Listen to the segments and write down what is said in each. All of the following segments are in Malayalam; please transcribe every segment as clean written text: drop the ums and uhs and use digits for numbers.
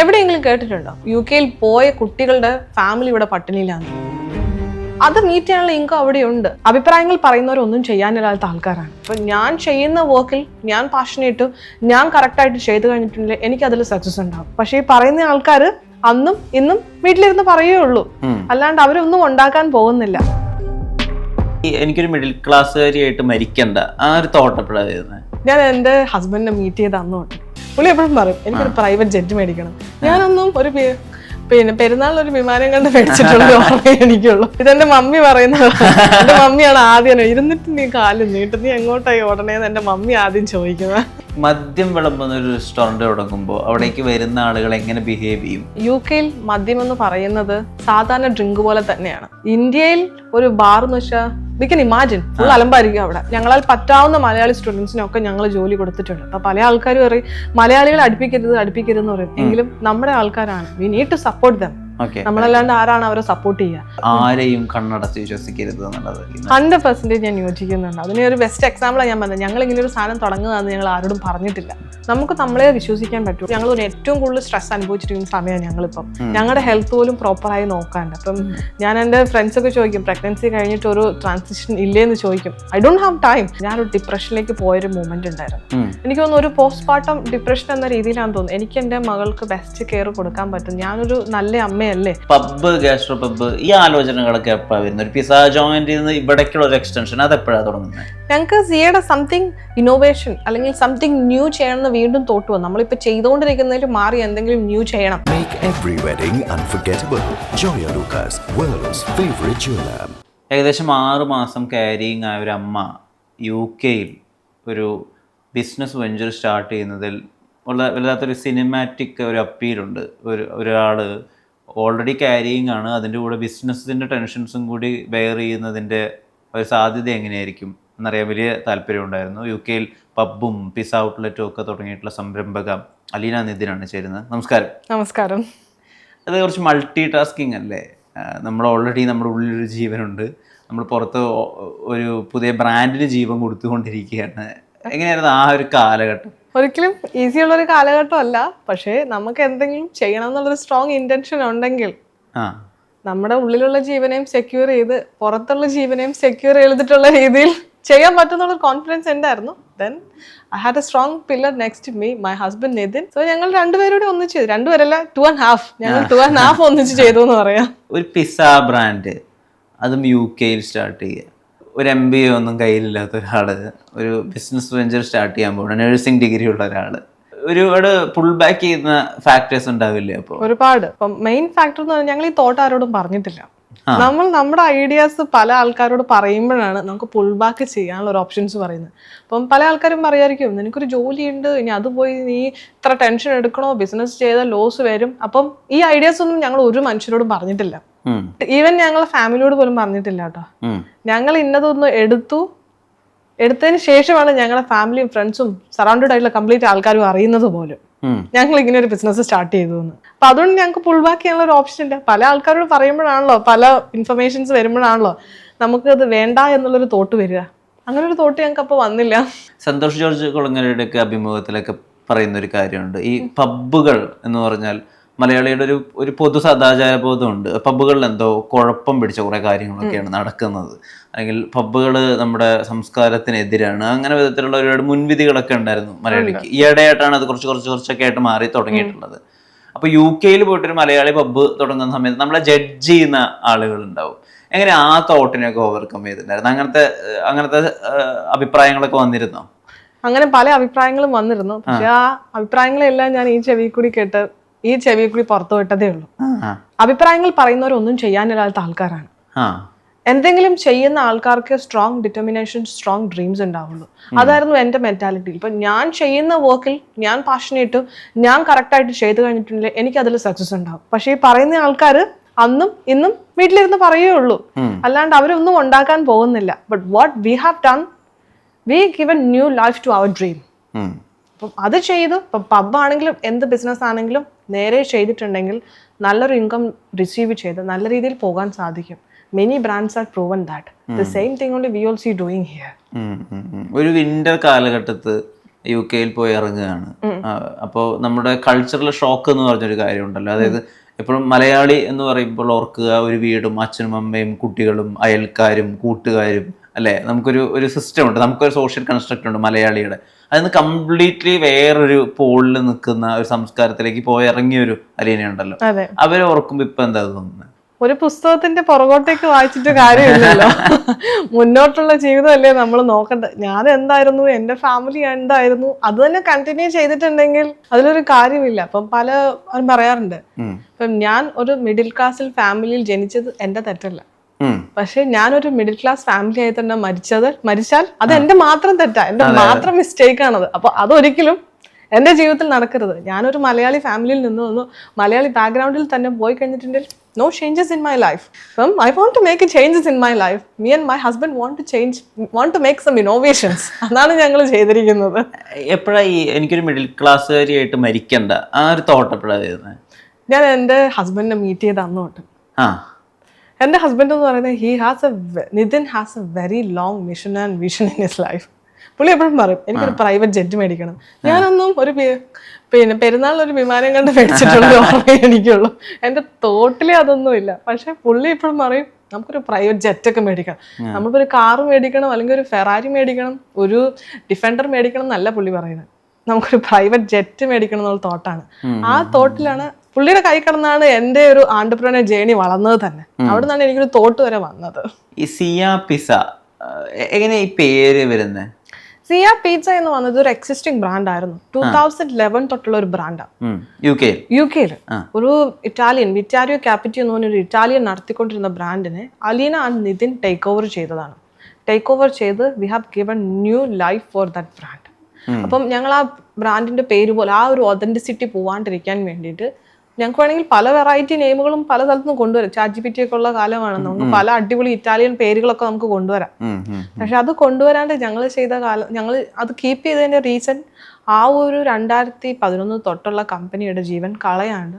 എവിടെയെങ്കിലും കേട്ടിട്ടുണ്ടോ UK പോയ കുട്ടികളുടെ ഫാമിലി ഇവിടെ പട്ടിണിയിലാണ്? അത് മീറ്റ് ചെയ്യാനുള്ള ഇൻകം അവിടെയുണ്ട്. അഭിപ്രായങ്ങൾ പറയുന്നവരൊന്നും ചെയ്യാനില്ലാത്ത ആൾക്കാരാണ്. ഇപ്പൊ ഞാൻ ചെയ്യുന്ന വർക്കിൽ ഞാൻ പാഷനേറ്റും ഞാൻ കറക്റ്റായിട്ട് ചെയ്തു കഴിഞ്ഞിട്ടുണ്ടെങ്കിൽ എനിക്ക് അതിൽ സക്സസ് ഉണ്ടാവും. പക്ഷെ ഈ പറയുന്ന ആൾക്കാർ അന്നും ഇന്നും വീട്ടിലിരുന്ന് പറയുകയേ ഉള്ളൂ, അല്ലാണ്ട് അവരൊന്നും ഉണ്ടാക്കാൻ പോകുന്നില്ല. എനിക്കൊരു മിഡിൽ ക്ലാസ്സുകാരിയായിട്ട് മരിക്കണ്ട ആ ഒരു തോട്ട് എപ്പോഴാണ് വരുന്നത്? ഞാൻ എൻ്റെ ഹസ്ബൻഡിനെ മീറ്റ് ചെയ്ത് അന്ന് തൊട്ട് പുള്ളി എപ്പോഴും പറയും എനിക്കൊരു പ്രൈവറ്റ് ജെറ്റ് മേടിക്കണം. ഞാനൊന്നും ഒരു പെരുന്നാളിനൊരു വിമാനം കണ്ട് മേടിച്ചിട്ടുള്ള ഓർമ്മ എനിക്കുള്ളൂ. ഇതെന്റെ മമ്മി പറയുന്നത്. എന്റെ മമ്മിയാണ് ആദ്യം ഇരുന്നിട്ട് നീ കാലും നീട്ട് നീ എങ്ങോട്ടായി ഓടണേന്ന് എന്റെ മമ്മി ആദ്യം ചോദിക്കുന്നത്. മദ്യം വിളമ്പുന്ന ഒരു റെസ്റ്റോറന്റ് തുടങ്ങുമ്പോൾ അവിടേക്ക് വരുന്ന ആളുകൾ എങ്ങനെ ബിഹേവ് ചെയ്യും? UK മദ്യം എന്ന് പറയുന്നത് സാധാരണ ഡ്രിങ്ക് പോലെ തന്നെയാണ്. ഇന്ത്യയിൽ ഒരു ബാർ എന്ന് വെച്ചാൽ വി കൻ ഇമാജിൻ ഫുൾ അലമ്പായിരിക്കും അവിടെ. ഞങ്ങളാൽ പറ്റാവുന്ന മലയാളി സ്റ്റുഡൻസിനൊക്കെ ഞങ്ങൾ ജോലി കൊടുത്തിട്ടുണ്ട്. അപ്പൊ പല ആൾക്കാരും പറയും മലയാളികളെ അടുപ്പിക്കരുത് എന്ന് പറയും. എങ്കിലും നമ്മുടെ ആൾക്കാരാണ്, we need to support them. നമ്മളല്ലാണ്ട് ആരാണ് അവരെ സപ്പോർട്ട് ചെയ്യുക? ആരെയും കണ്ണടച്ച് വിശ്വസിക്കരുത് എന്നുള്ളത് 100% ഞാൻ യോജിക്കുന്നുണ്ട്. അതിന് ഒരു ബെസ്റ്റ് എക്സാമ്പിളാണ് ഞാൻ പറഞ്ഞത്. ഞങ്ങൾ ഇങ്ങനെ ഒരു സാധനം തുടങ്ങുകയെന്ന് ഞങ്ങൾ ആരോടും പറഞ്ഞിട്ടില്ല. നമുക്ക് നമ്മളെ വിശ്വസിക്കാൻ പറ്റും. ഞങ്ങൾ ഒരു ഏറ്റവും കൂടുതൽ സ്ട്രെസ് അനുഭവിച്ചിരിക്കുന്ന സമയമാണ് ഞങ്ങളിപ്പം. ഞങ്ങളുടെ ഹെൽത്ത് പോലും പ്രോപ്പറായി നോക്കാണ്ട്. അപ്പം ഞാൻ എൻ്റെ ഫ്രണ്ട്സൊക്കെ ചോദിക്കും പ്രഗ്നൻസി കഴിഞ്ഞിട്ട് ഒരു ട്രാൻസിഷൻ ഇല്ലേന്ന് ചോദിക്കും. I don't have time. ഞാനൊരു ഡിപ്രഷനിലേക്ക് പോയൊരു മൂമെന്റ് ഉണ്ടായിരുന്നു. എനിക്ക് തോന്നുന്നു ഒരു പോസ്റ്റ് പാർട്ടം ഡിപ്രഷൻ എന്ന രീതിയിലാണെന്ന് തോന്നുന്നു. എനിക്ക് എൻ്റെ മകൾക്ക് ബെസ്റ്റ് കെയർ കൊടുക്കാൻ പറ്റും. ഞാനൊരു നല്ല അമ്മ. പബ്ബ്, ഗാസ്ട്രോ പബ്ബ്, ഈ ആലോചനകളൊക്കെ എപ്പോഴാണ് വരുന്നത്? ഒരു പിസ്സ ജോയിന്റ് ഇവിടേക്കുള്ള ഒരു എക്സ്റ്റൻഷൻ അത് എപ്പോഴാണ് തുടങ്ങുന്നത്? ഞങ്ങൾക്ക് സിയുടെ സംതിങ് ഇന്നോവേഷൻ അല്ലെങ്കിൽ സംതിങ് ന്യൂ ചെയ്യണമെന്ന് വീണ്ടും തോട്ട് വന്നു. നമ്മളിപ്പോൾ ചെയ്തുകൊണ്ടിരിക്കുന്നതിൽ മാറി എന്തെങ്കിലും ന്യൂ ചെയ്യണം. Make every wedding unforgettable. Joya Lucas, world's favorite jeweler. ഏകദേശം 6 മാസം ക്യാരിങ് ആയ ഒരു അമ്മ UK ഒരു ബിസിനസ് വെഞ്ചർ സ്റ്റാർട്ട് ചെയ്യുന്നതിൽ വല്ലാത്തൊരു സിനിമാറ്റിക് ഒരു അപ്പീലുണ്ട്. ഒരാൾ ഓൾറെഡി ക്യാരിയിങ് ആണ്, അതിൻ്റെ കൂടെ ബിസിനസ്സിൻ്റെ ടെൻഷൻസും കൂടി ബെയർ ചെയ്യുന്നതിൻ്റെ ഒരു സാധ്യത എങ്ങനെയായിരിക്കും എന്നറിയാൻ വലിയ താല്പര്യം ഉണ്ടായിരുന്നു. UK പബ്ബും പിസ്സ ഔട്ട്ലെറ്റും ഒക്കെ തുടങ്ങിയിട്ടുള്ള സംരംഭക അലീന നിതിനാണ് ചേരുന്നത്. നമസ്കാരം. നമസ്കാരം. അത് കുറച്ച് മൾട്ടി ടാസ്കിങ് അല്ലേ? നമ്മൾ ഓൾറെഡി നമ്മുടെ ഉള്ളിലൊരു ജീവനുണ്ട്, നമ്മൾ പുറത്ത് ഒരു പുതിയ ബ്രാൻഡിന് ജീവൻ കൊടുത്തുകൊണ്ടിരിക്കുകയാണ്. എങ്ങനെയായിരുന്നു ആ ഒരു കാലഘട്ടം? ഒരിക്കലും ഈസിയുള്ളൊരു കാലഘട്ടം അല്ല. പക്ഷേ നമുക്ക് എന്തെങ്കിലും ചെയ്യണം എന്നുള്ളൊരു സ്ട്രോങ് ഇന്റൻഷൻ ഉണ്ടെങ്കിൽ നമ്മുടെ ഉള്ളിലുള്ള ജീവനെയും സെക്യൂർ ചെയ്ത് പുറത്തുള്ള ജീവനെയും സെക്യൂർ ചെയ്തിട്ടുള്ള രീതിയിൽ ചെയ്യാൻ പറ്റുന്നുള്ള കോൺഫിഡൻസ് ഉണ്ടായിരുന്നു. Then I had a strong pillar next me, my husband Nithin. So ഞങ്ങൾ രണ്ടുപേരോടെ ഒന്നിച്ച് ചെയ്തു. രണ്ടുപേരല്ല, 2.5. ഞങ്ങൾ 2.5 ഒന്നിച്ച് ചെയ്തു എന്ന് പറയാം. ഒരു പിസ്സ ബ്രാൻഡ് അതും UK സ്റ്റാർട്ട് ചെയ്യുക, ഒരു MBA ഒന്നും കയ്യിലില്ലാത്ത ഒരാൾ ഒരു ബിസിനസ് വെഞ്ചർ സ്റ്റാർട്ട് ചെയ്യാൻ പോകണം, നഴ്സിംഗ് ഡിഗ്രി ഉള്ള ഒരാൾ, ഒരുപാട് പുൾ ബാക്ക് ചെയ്യുന്ന ഫാക്ടേഴ്സ് ഉണ്ടാവില്ലേ? അപ്പോൾ ഒരുപാട്. ഇപ്പം മെയിൻ ഫാക്ടർ എന്ന് പറഞ്ഞാൽ ഞങ്ങൾ ഈ തോട്ട് ആരോടും പറഞ്ഞിട്ടില്ല. നമ്മൾ നമ്മുടെ ഐഡിയാസ് പല ആൾക്കാരോട് പറയുമ്പോഴാണ് നമുക്ക് പുൾ ബാക്ക് ചെയ്യാനുള്ള ഒരു ഓപ്ഷൻസ് പറയുന്നത്. അപ്പം പല ആൾക്കാരും പറയായിരിക്കും നിനക്കൊരു ജോലിയുണ്ട്, ഇനി അത് പോയി നീ ഇത്ര ടെൻഷൻ എടുക്കണോ, ബിസിനസ് ചെയ്താൽ ലോസ് വരും. അപ്പം ഈ ഐഡിയാസ് ഒന്നും ഞങ്ങൾ ഒരു മനുഷ്യരോടും പറഞ്ഞിട്ടില്ല. ഈവൻ ഞങ്ങൾ ഫാമിലിയോട് പോലും പറഞ്ഞിട്ടില്ല കേട്ടോ. ഞങ്ങൾ ഇന്നതൊന്ന് എടുത്തതിന് ശേഷമാണ് ഞങ്ങളുടെ ഫാമിലിയും ഫ്രണ്ട്സും സറൗണ്ടഡ് ആയിട്ടുള്ള കംപ്ലീറ്റ് ആൾക്കാരും അറിയുന്നത് പോലും ഞങ്ങൾ ഇങ്ങനെ ഒരു ബിസിനസ് സ്റ്റാർട്ട് ചെയ്തു എന്ന്. അപ്പൊ അതുകൊണ്ട് ഞങ്ങൾക്ക് പുൾ ബാക്ക് ചെയ്യാനുള്ള ഒരു ഓപ്ഷൻ ഇല്ല. പല ആൾക്കാരോട് പറയുമ്പോഴാണല്ലോ, പല ഇൻഫർമേഷൻസ് വരുമ്പോഴാണല്ലോ നമുക്ക് അത് വേണ്ട എന്നുള്ളൊരു തോട്ട് വരിക. അങ്ങനെ ഒരു തോട്ട് ഞങ്ങൾക്ക് അപ്പൊ വന്നില്ല. സന്തോഷ് ജോർജ് കുളങ്ങരയുടെ അഭിമുഖത്തിലൊക്കെ പറയുന്ന ഒരു കാര്യമുണ്ട്, ഈ പബ്ബുകൾ എന്ന് പറഞ്ഞാൽ മലയാളിയുടെ ഒരു പൊതു സദാചാരബോധമുണ്ട്. പബ്ബുകളിൽ എന്തോ കുഴപ്പം പിടിച്ച കുറേ കാര്യങ്ങളൊക്കെയാണ് നടക്കുന്നത്, അല്ലെങ്കിൽ പബ്ബുകൾ നമ്മുടെ സംസ്കാരത്തിനെതിരാണ്, അങ്ങനെ വിധത്തിലുള്ള ഒരുപാട് മുൻവിധികളൊക്കെ ഉണ്ടായിരുന്നു മലയാളിക്ക്. ഈയിടെയായിട്ടാണ് അത് കുറച്ചൊക്കെ ആയിട്ട് മാറി തുടങ്ങിയിട്ടുള്ളത്. അപ്പോൾ UK പോയിട്ടൊരു മലയാളി പബ്ബ് തുടങ്ങുന്ന സമയത്ത് നമ്മളെ ജഡ്ജ് ചെയ്യുന്ന ആളുകളുണ്ടാവും. എങ്ങനെ ആ തോട്ടിനെയൊക്കെ ഓവർകം ചെയ്തിട്ടുണ്ടായിരുന്നു? അങ്ങനത്തെ അഭിപ്രായങ്ങളൊക്കെ വന്നിരുന്നോ? അങ്ങനെ പല അഭിപ്രായങ്ങളും വന്നിരുന്നു. പക്ഷെ ആ അഭിപ്രായങ്ങളെല്ലാം ഞാൻ ഈ ചെവി കൂടി പുറത്തു വിട്ടതേ ഉള്ളൂ. അഭിപ്രായങ്ങൾ പറയുന്നവരൊന്നും ചെയ്യാനില്ലാത്ത ആൾക്കാരാണ്. എന്തെങ്കിലും ചെയ്യുന്ന ആൾക്കാർക്ക് സ്ട്രോങ് ഡിറ്റർമിനേഷൻ, സ്ട്രോങ് ഡ്രീംസ് ഉണ്ടാവുള്ളൂ. അതായിരുന്നു എൻ്റെ മെന്റാലിറ്റി. ഇപ്പൊ ഞാൻ ചെയ്യുന്ന വർക്കിൽ ഞാൻ പാഷനേറ്റും ഞാൻ കറക്റ്റായിട്ട് ചെയ്തു കഴിഞ്ഞിട്ടുണ്ടെങ്കിൽ എനിക്ക് അതിൽ സക്സസ് ഉണ്ടാവും. പക്ഷെ ഈ പറയുന്ന ആൾക്കാർ അന്നും ഇന്നും വീട്ടിലിരുന്ന് പറയുകയേ ഉള്ളൂ, അല്ലാണ്ട് അവരൊന്നും ഉണ്ടാക്കാൻ പോകുന്നില്ല. But what we have done, we given new life to our dream. അപ്പം അത് ചെയ്തു. ഇപ്പം പബ്ബാണെങ്കിലും എന്ത് ബിസിനസ് ആണെങ്കിലും നേരെ ചെയ്തിട്ടുണ്ടെങ്കിൽ നല്ലൊരു ഇൻകം റിസീവ് ചെയ്ത് നല്ല രീതിയിൽ പോകാൻ സാധിക്കും. Many brands have proven that. The same thing only we also doing here. ഒരു വിന്റർ കാലഘട്ടത്ത് UK പോയി ഇറങ്ങുകയാണ്. അപ്പോൾ നമ്മുടെ കൾച്ചറൽ ഷോക്ക് എന്ന് പറഞ്ഞൊരു കാര്യമുണ്ടല്ലോ. അതായത് എപ്പോഴും മലയാളി എന്ന് പറയുമ്പോൾ ഓർക്കുക ഒരു വീടും അച്ഛനും അമ്മയും കുട്ടികളും അയൽക്കാരും കൂട്ടുകാരും അല്ലേ. നമുക്കൊരു സിസ്റ്റം ഉണ്ട്, നമുക്കൊരു സോഷ്യൽ കൺസ്ട്രക്റ്റ് ഉണ്ട് മലയാളിയുടെ. അതിന് കംപ്ലീറ്റ്ലി വേറൊരു പോളിൽ നിൽക്കുന്ന ഒരു സംസ്കാരത്തിലേക്ക് പോയി ഇറങ്ങിയൊരു അലീനയുണ്ടല്ലോ. അവരെ ഓർക്കുമ്പോൾ ഇപ്പൊ എന്താ തോന്നുന്നത്? ഒരു പുസ്തകത്തിന്റെ പുറകോട്ടേക്ക് വായിച്ചിട്ട് കാര്യമില്ലല്ലോ. മുന്നോട്ടുള്ള ജീവിതമല്ലേ നമ്മൾ നോക്കണ്ടത്. ഞാൻ എന്തായിരുന്നു, എന്റെ ഫാമിലി എന്തായിരുന്നു, അത് തന്നെ കണ്ടിന്യൂ ചെയ്തിട്ടുണ്ടെങ്കിൽ അതിലൊരു കാര്യമില്ല. അപ്പം പലരും പറയാറുണ്ട്, ഇപ്പം ഞാൻ ഒരു മിഡിൽ ക്ലാസ്സിൽ ഫാമിലിയിൽ ജനിച്ചത് എന്റെ തെറ്റല്ല, പക്ഷെ ഞാനൊരു മിഡിൽ ക്ലാസ് ഫാമിലി ആയി തന്നെ മരിച്ചാൽ അത് എന്റെ മാത്രം തെറ്റാ, എന്റെ മാത്രം മിസ്റ്റേക്ക് ആണത്. അപ്പൊ അതൊരിക്കലും എന്റെ ജീവിതത്തിൽ നടക്കരുത്. ഞാനൊരു മലയാളി ഫാമിലിയിൽ നിന്ന് വന്നു, മലയാളി ബാക്ക്ഗ്രൗണ്ടിൽ തന്നെ പോയി കഴിഞ്ഞിട്ടുണ്ടെങ്കിൽ no changes in my life. I want to make a changes in my life. Me and my husband want to make some innovations. അതാണ് ഞങ്ങൾ ചെയ്തിരിക്കുന്നത്. എപ്പോഴായി എനിക്കൊരു മിഡിൽ ക്ലാസ്സുകാരിയായിട്ട് മരിക്കണ്ട ആ ഒരു തോട്ട് എപ്പോഴാണ് വരുന്നത്? ഞാൻ എൻ്റെ ഹസ്ബൻഡിനെ മീറ്റ് ചെയ്ത് അന്ന് തൊട്ട്. എൻ്റെ ഹസ്ബൻഡ് എന്ന് പറയുന്നത് Nithin has a very long mission and vision in his life. പുള്ളി എപ്പോഴും പറയും എനിക്കൊരു പ്രൈവറ്റ് ജെറ്റ് മേടിക്കണം. ഞാനൊന്നും ഒരു പെരുന്നാളിനൊരു വിമാനം കണ്ട് മേടിച്ചിട്ടുള്ള ഓർമ്മ എനിക്കുള്ളൂ. എൻ്റെ തോട്ടിലേ അതൊന്നും ഇല്ല. പക്ഷെ പുള്ളി എപ്പോഴും പറയും നമുക്കൊരു പ്രൈവറ്റ് ജെറ്റൊക്കെ മേടിക്കണം, നമുക്കൊരു കാറ് മേടിക്കണം, അല്ലെങ്കിൽ ഒരു ഫെറാരി മേടിക്കണം, ഒരു ഡിഫൻഡർ മേടിക്കണം എന്നല്ല പുള്ളി പറയുന്നത്. നമുക്കൊരു പ്രൈവറ്റ് ജെറ്റ് മേടിക്കണം എന്നുള്ള തോട്ടാണ്. ആ തോട്ടിലാണ് പുള്ളിയുടെ കൈ കടന്നാണ് എൻ്റെ ഒരു ആന്റർപ്രണർ ജേണി വളർന്നത് തന്നെ. അവിടെ നിന്നാണ് എനിക്കൊരു തോട്ട് വരെ വന്നത്. ഈ സിയ പിസ എങ്ങനെ ഈ പേര് വരുന്നത്? സിയ പിസ്സ എന്ന് വന്നത് ഒരു എക്സിസ്റ്റിംഗ് ബ്രാൻഡ് ആയിരുന്നു. 2011 തൊട്ടുള്ള ഒരു ബ്രാൻഡാണ് UK-ൽ. ഒരു ഇറ്റാലിയൻ വിറ്റാരിയോ ക്യാപിറ്റി എന്ന് പറഞ്ഞൊരു ഇറ്റാലിയൻ നടത്തിക്കൊണ്ടിരുന്ന ബ്രാൻഡിനെ Aleena and Nithin take over ചെയ്തതാണ്. ടേക്ക് ഓവർ ചെയ്ത് we have given new life for that brand. അപ്പം ഞങ്ങൾ ആ ബ്രാൻഡിന്റെ പേര് പോലെ ആ ഒരു ഒതന്റിസിറ്റി പോവാണ്ടിരിക്കാൻ വേണ്ടിയിട്ട് ഞങ്ങൾക്ക് വേണമെങ്കിൽ പല വെറൈറ്റി നെയിമുകളും പല സ്ഥലത്തുനിന്ന് കൊണ്ടുവരാം. ChatGPT ഒക്കെ ഉള്ള കാലമാണ്, നമുക്ക് പല അടിപൊളി ഇറ്റാലിയൻ പേരുകളൊക്കെ നമുക്ക് കൊണ്ടുവരാം. പക്ഷെ അത് കൊണ്ടുവരാണ്ട് ഞങ്ങൾ അത് കീപ്പ് ചെയ്തതിന്റെ റീസൺ ആ ഒരു 2011 തൊട്ടുള്ള കമ്പനിയുടെ ജീവൻ കളയാണ്ട്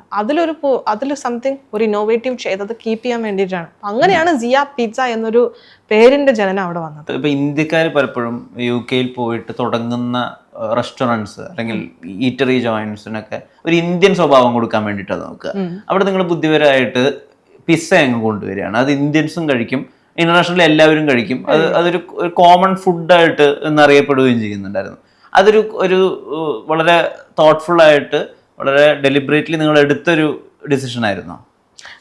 അതിൽ സംതിങ് ഒരു ഇന്നോവേറ്റീവ് ചെയ്തത് കീപ്പ് ചെയ്യാൻ വേണ്ടിയിട്ടാണ്. അങ്ങനെയാണ് സിയ പിസ്സ എന്നൊരു പേരിന്റെ ജനനം അവിടെ വന്നത്. ഇപ്പൊ ഇന്ത്യക്കാർ പലപ്പോഴും UK-ൽ പോയിട്ട് തുടങ്ങുന്ന റെസ്റ്റോറൻറ്റ്സ് അല്ലെങ്കിൽ ഈറ്ററി ജോയിൻസിനൊക്കെ ഒരു ഇന്ത്യൻ സ്വഭാവം കൊടുക്കാൻ വേണ്ടിയിട്ടാണ് നോക്കുക. അവിടെ നിങ്ങൾ ബുദ്ധിപരമായിട്ട് പിസ്സ അങ്ങ് കൊണ്ടുവരികയാണ്. അത് ഇന്ത്യൻസും കഴിക്കും, ഇന്റർനാഷണലി എല്ലാവരും കഴിക്കും. അതൊരു കോമൺ ഫുഡായിട്ട് എന്നറിയപ്പെടുകയും ചെയ്യുന്നുണ്ടായിരുന്നു. അതൊരു വളരെ തോട്ട്ഫുൾ ആയിട്ട് വളരെ ഡെലിബറേറ്റ്ലി നിങ്ങൾ എടുത്തൊരു ഡിസിഷൻ ആയിരുന്നോ?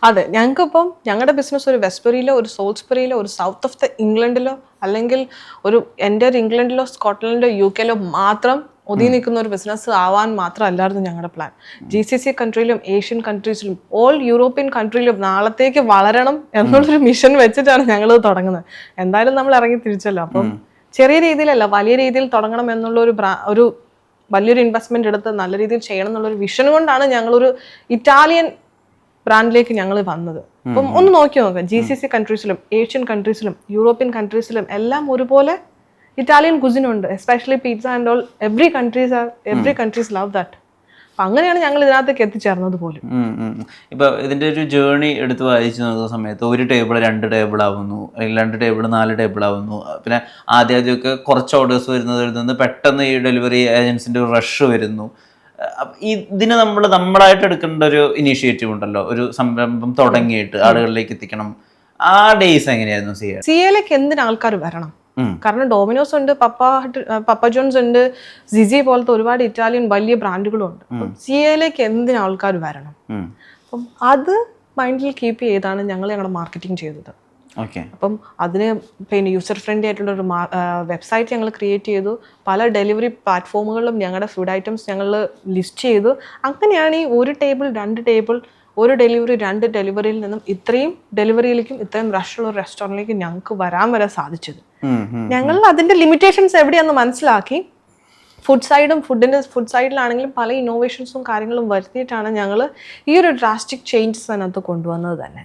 അതെ, ഞങ്ങൾക്കിപ്പം ഞങ്ങളുടെ ബിസിനസ് ഒരു വെസ്റ്റ്ബറിയിലോ ഒരു സോൾസ്ബറിയിലോ ഒരു സൗത്ത് ഓഫ് ദ ഇംഗ്ലണ്ടിലോ അല്ലെങ്കിൽ ഒരു ഇംഗ്ലണ്ടിലോ സ്കോട്ട്ലൻഡിലോ UK-ലോ മാത്രം ഒതുങ്ങി നിൽക്കുന്ന ഒരു ബിസിനസ് ആവാൻ മാത്രമല്ലായിരുന്നു ഞങ്ങളുടെ പ്ലാൻ. GCC കൺട്രിയിലും ഏഷ്യൻ കൺട്രീസിലും ഓൾ യൂറോപ്യൻ കൺട്രിയിലും നാളത്തേക്ക് വളരണം എന്നുള്ളൊരു മിഷൻ വെച്ചിട്ടാണ് ഞങ്ങൾ തുടങ്ങുന്നത്. എന്തായാലും നമ്മൾ ഇറങ്ങി തിരിച്ചല്ലോ. അപ്പം ചെറിയ രീതിയിലല്ല, വലിയ രീതിയിൽ തുടങ്ങണം എന്നുള്ള ഒരു വലിയൊരു ഇൻവെസ്റ്റ്മെന്റ് എടുത്ത് നല്ല രീതിയിൽ ചെയ്യണം എന്നുള്ളൊരു വിഷൻ കൊണ്ടാണ് ഞങ്ങളൊരു ഇറ്റാലിയൻ ബ്രാൻഡിലേക്ക് ഞങ്ങൾ വന്നത്. അപ്പം ഒന്ന് നോക്കി നോക്കാം, GCC കൺട്രീസിലും ഏഷ്യൻ കൺട്രീസിലും യൂറോപ്യൻ കൺട്രീസിലും എല്ലാം ഒരുപോലെ ഇറ്റാലിയൻ കുസിനുണ്ട്. Especially pizza and all every countries love that. അപ്പം അങ്ങനെയാണ് ഞങ്ങൾ ഇതിനകത്തേക്ക് എത്തിച്ചേർന്നത് പോലും. ഇപ്പൊ ഇതിന്റെ ഒരു ജേർണി എടുത്ത് വായിച്ചു നോക്കുന്ന സമയത്ത് ഒരു ടേബിൾ 2 ടേബിൾ ആവുന്നു, അല്ലെങ്കിൽ 2 ടേബിൾ 4 ടേബിൾ ആവുന്നു. പിന്നെ ആദ്യമൊക്കെ കുറച്ച് ഓർഡേഴ്സ് വരുന്നതിൽ നിന്ന് പെട്ടെന്ന് ഈ ഡെലിവറി ഏജൻസിന്റെ ഒരു റഷ് വരുന്നു. ഇതിന് നമ്മളായിട്ട് എടുക്കേണ്ട ഒരു ഇനീഷ്യേറ്റീവ് ഉണ്ടല്ലോ, ഒരു സംരംഭം തുടങ്ങിയിട്ട് ആളുകളിലേക്ക് എത്തിക്കണം. ആ ഡേയ്സ് എങ്ങനെയായിരുന്നു സിയയിലേക്ക് എന്തിന് ആൾക്കാർ വരണം? കാരണം ഡോമിനോസ് ഉണ്ട്, പപ്പ ജോൺസ് ഉണ്ട്, സിസി പോലത്തെ ഒരുപാട് ഇറ്റാലിയൻ വലിയ ബ്രാൻഡുകളും ഉണ്ട്. സിയയിലേക്ക് എന്തിന് ആൾക്കാർ വരണം? അപ്പം അത് മൈൻഡിൽ കീപ്പ് ചെയ്താണ് ഞങ്ങളുടെ മാർക്കറ്റിംഗ് ചെയ്തത്. അപ്പം അതിന് പിന്നെ യൂസർ ഫ്രണ്ട്ലി ആയിട്ടുള്ള ഒരു വെബ്സൈറ്റ് ഞങ്ങൾ ക്രിയേറ്റ് ചെയ്തു. പല ഡെലിവറി പ്ലാറ്റ്ഫോമുകളിലും ഞങ്ങളുടെ ഫുഡ് ഐറ്റംസ് ഞങ്ങൾ ലിസ്റ്റ് ചെയ്തു. അങ്ങനെയാണ് ഈ ഒരു ടേബിൾ 2 ടേബിൾ, ഒരു ഡെലിവറി 2 ഡെലിവറിയിൽ നിന്നും ഇത്രയും ഡെലിവറിയിലേക്കും ഇത്രയും റഷുള്ള ഒരു റെസ്റ്റോറൻറ്റിലേക്ക് ഞങ്ങൾക്ക് വരാൻ വരെ സാധിച്ചത്. ഞങ്ങൾ അതിൻ്റെ ലിമിറ്റേഷൻസ് എവിടെയാണെന്ന് മനസ്സിലാക്കി ഫുഡ് സൈഡിലാണെങ്കിലും പല ഇന്നോവേഷൻസും കാര്യങ്ങളും വരുത്തിയിട്ടാണ് ഞങ്ങൾ ഈ ഒരു ഡ്രാസ്റ്റിക് ചേഞ്ചസ് അതിനകത്ത് കൊണ്ടുവന്നത് തന്നെ.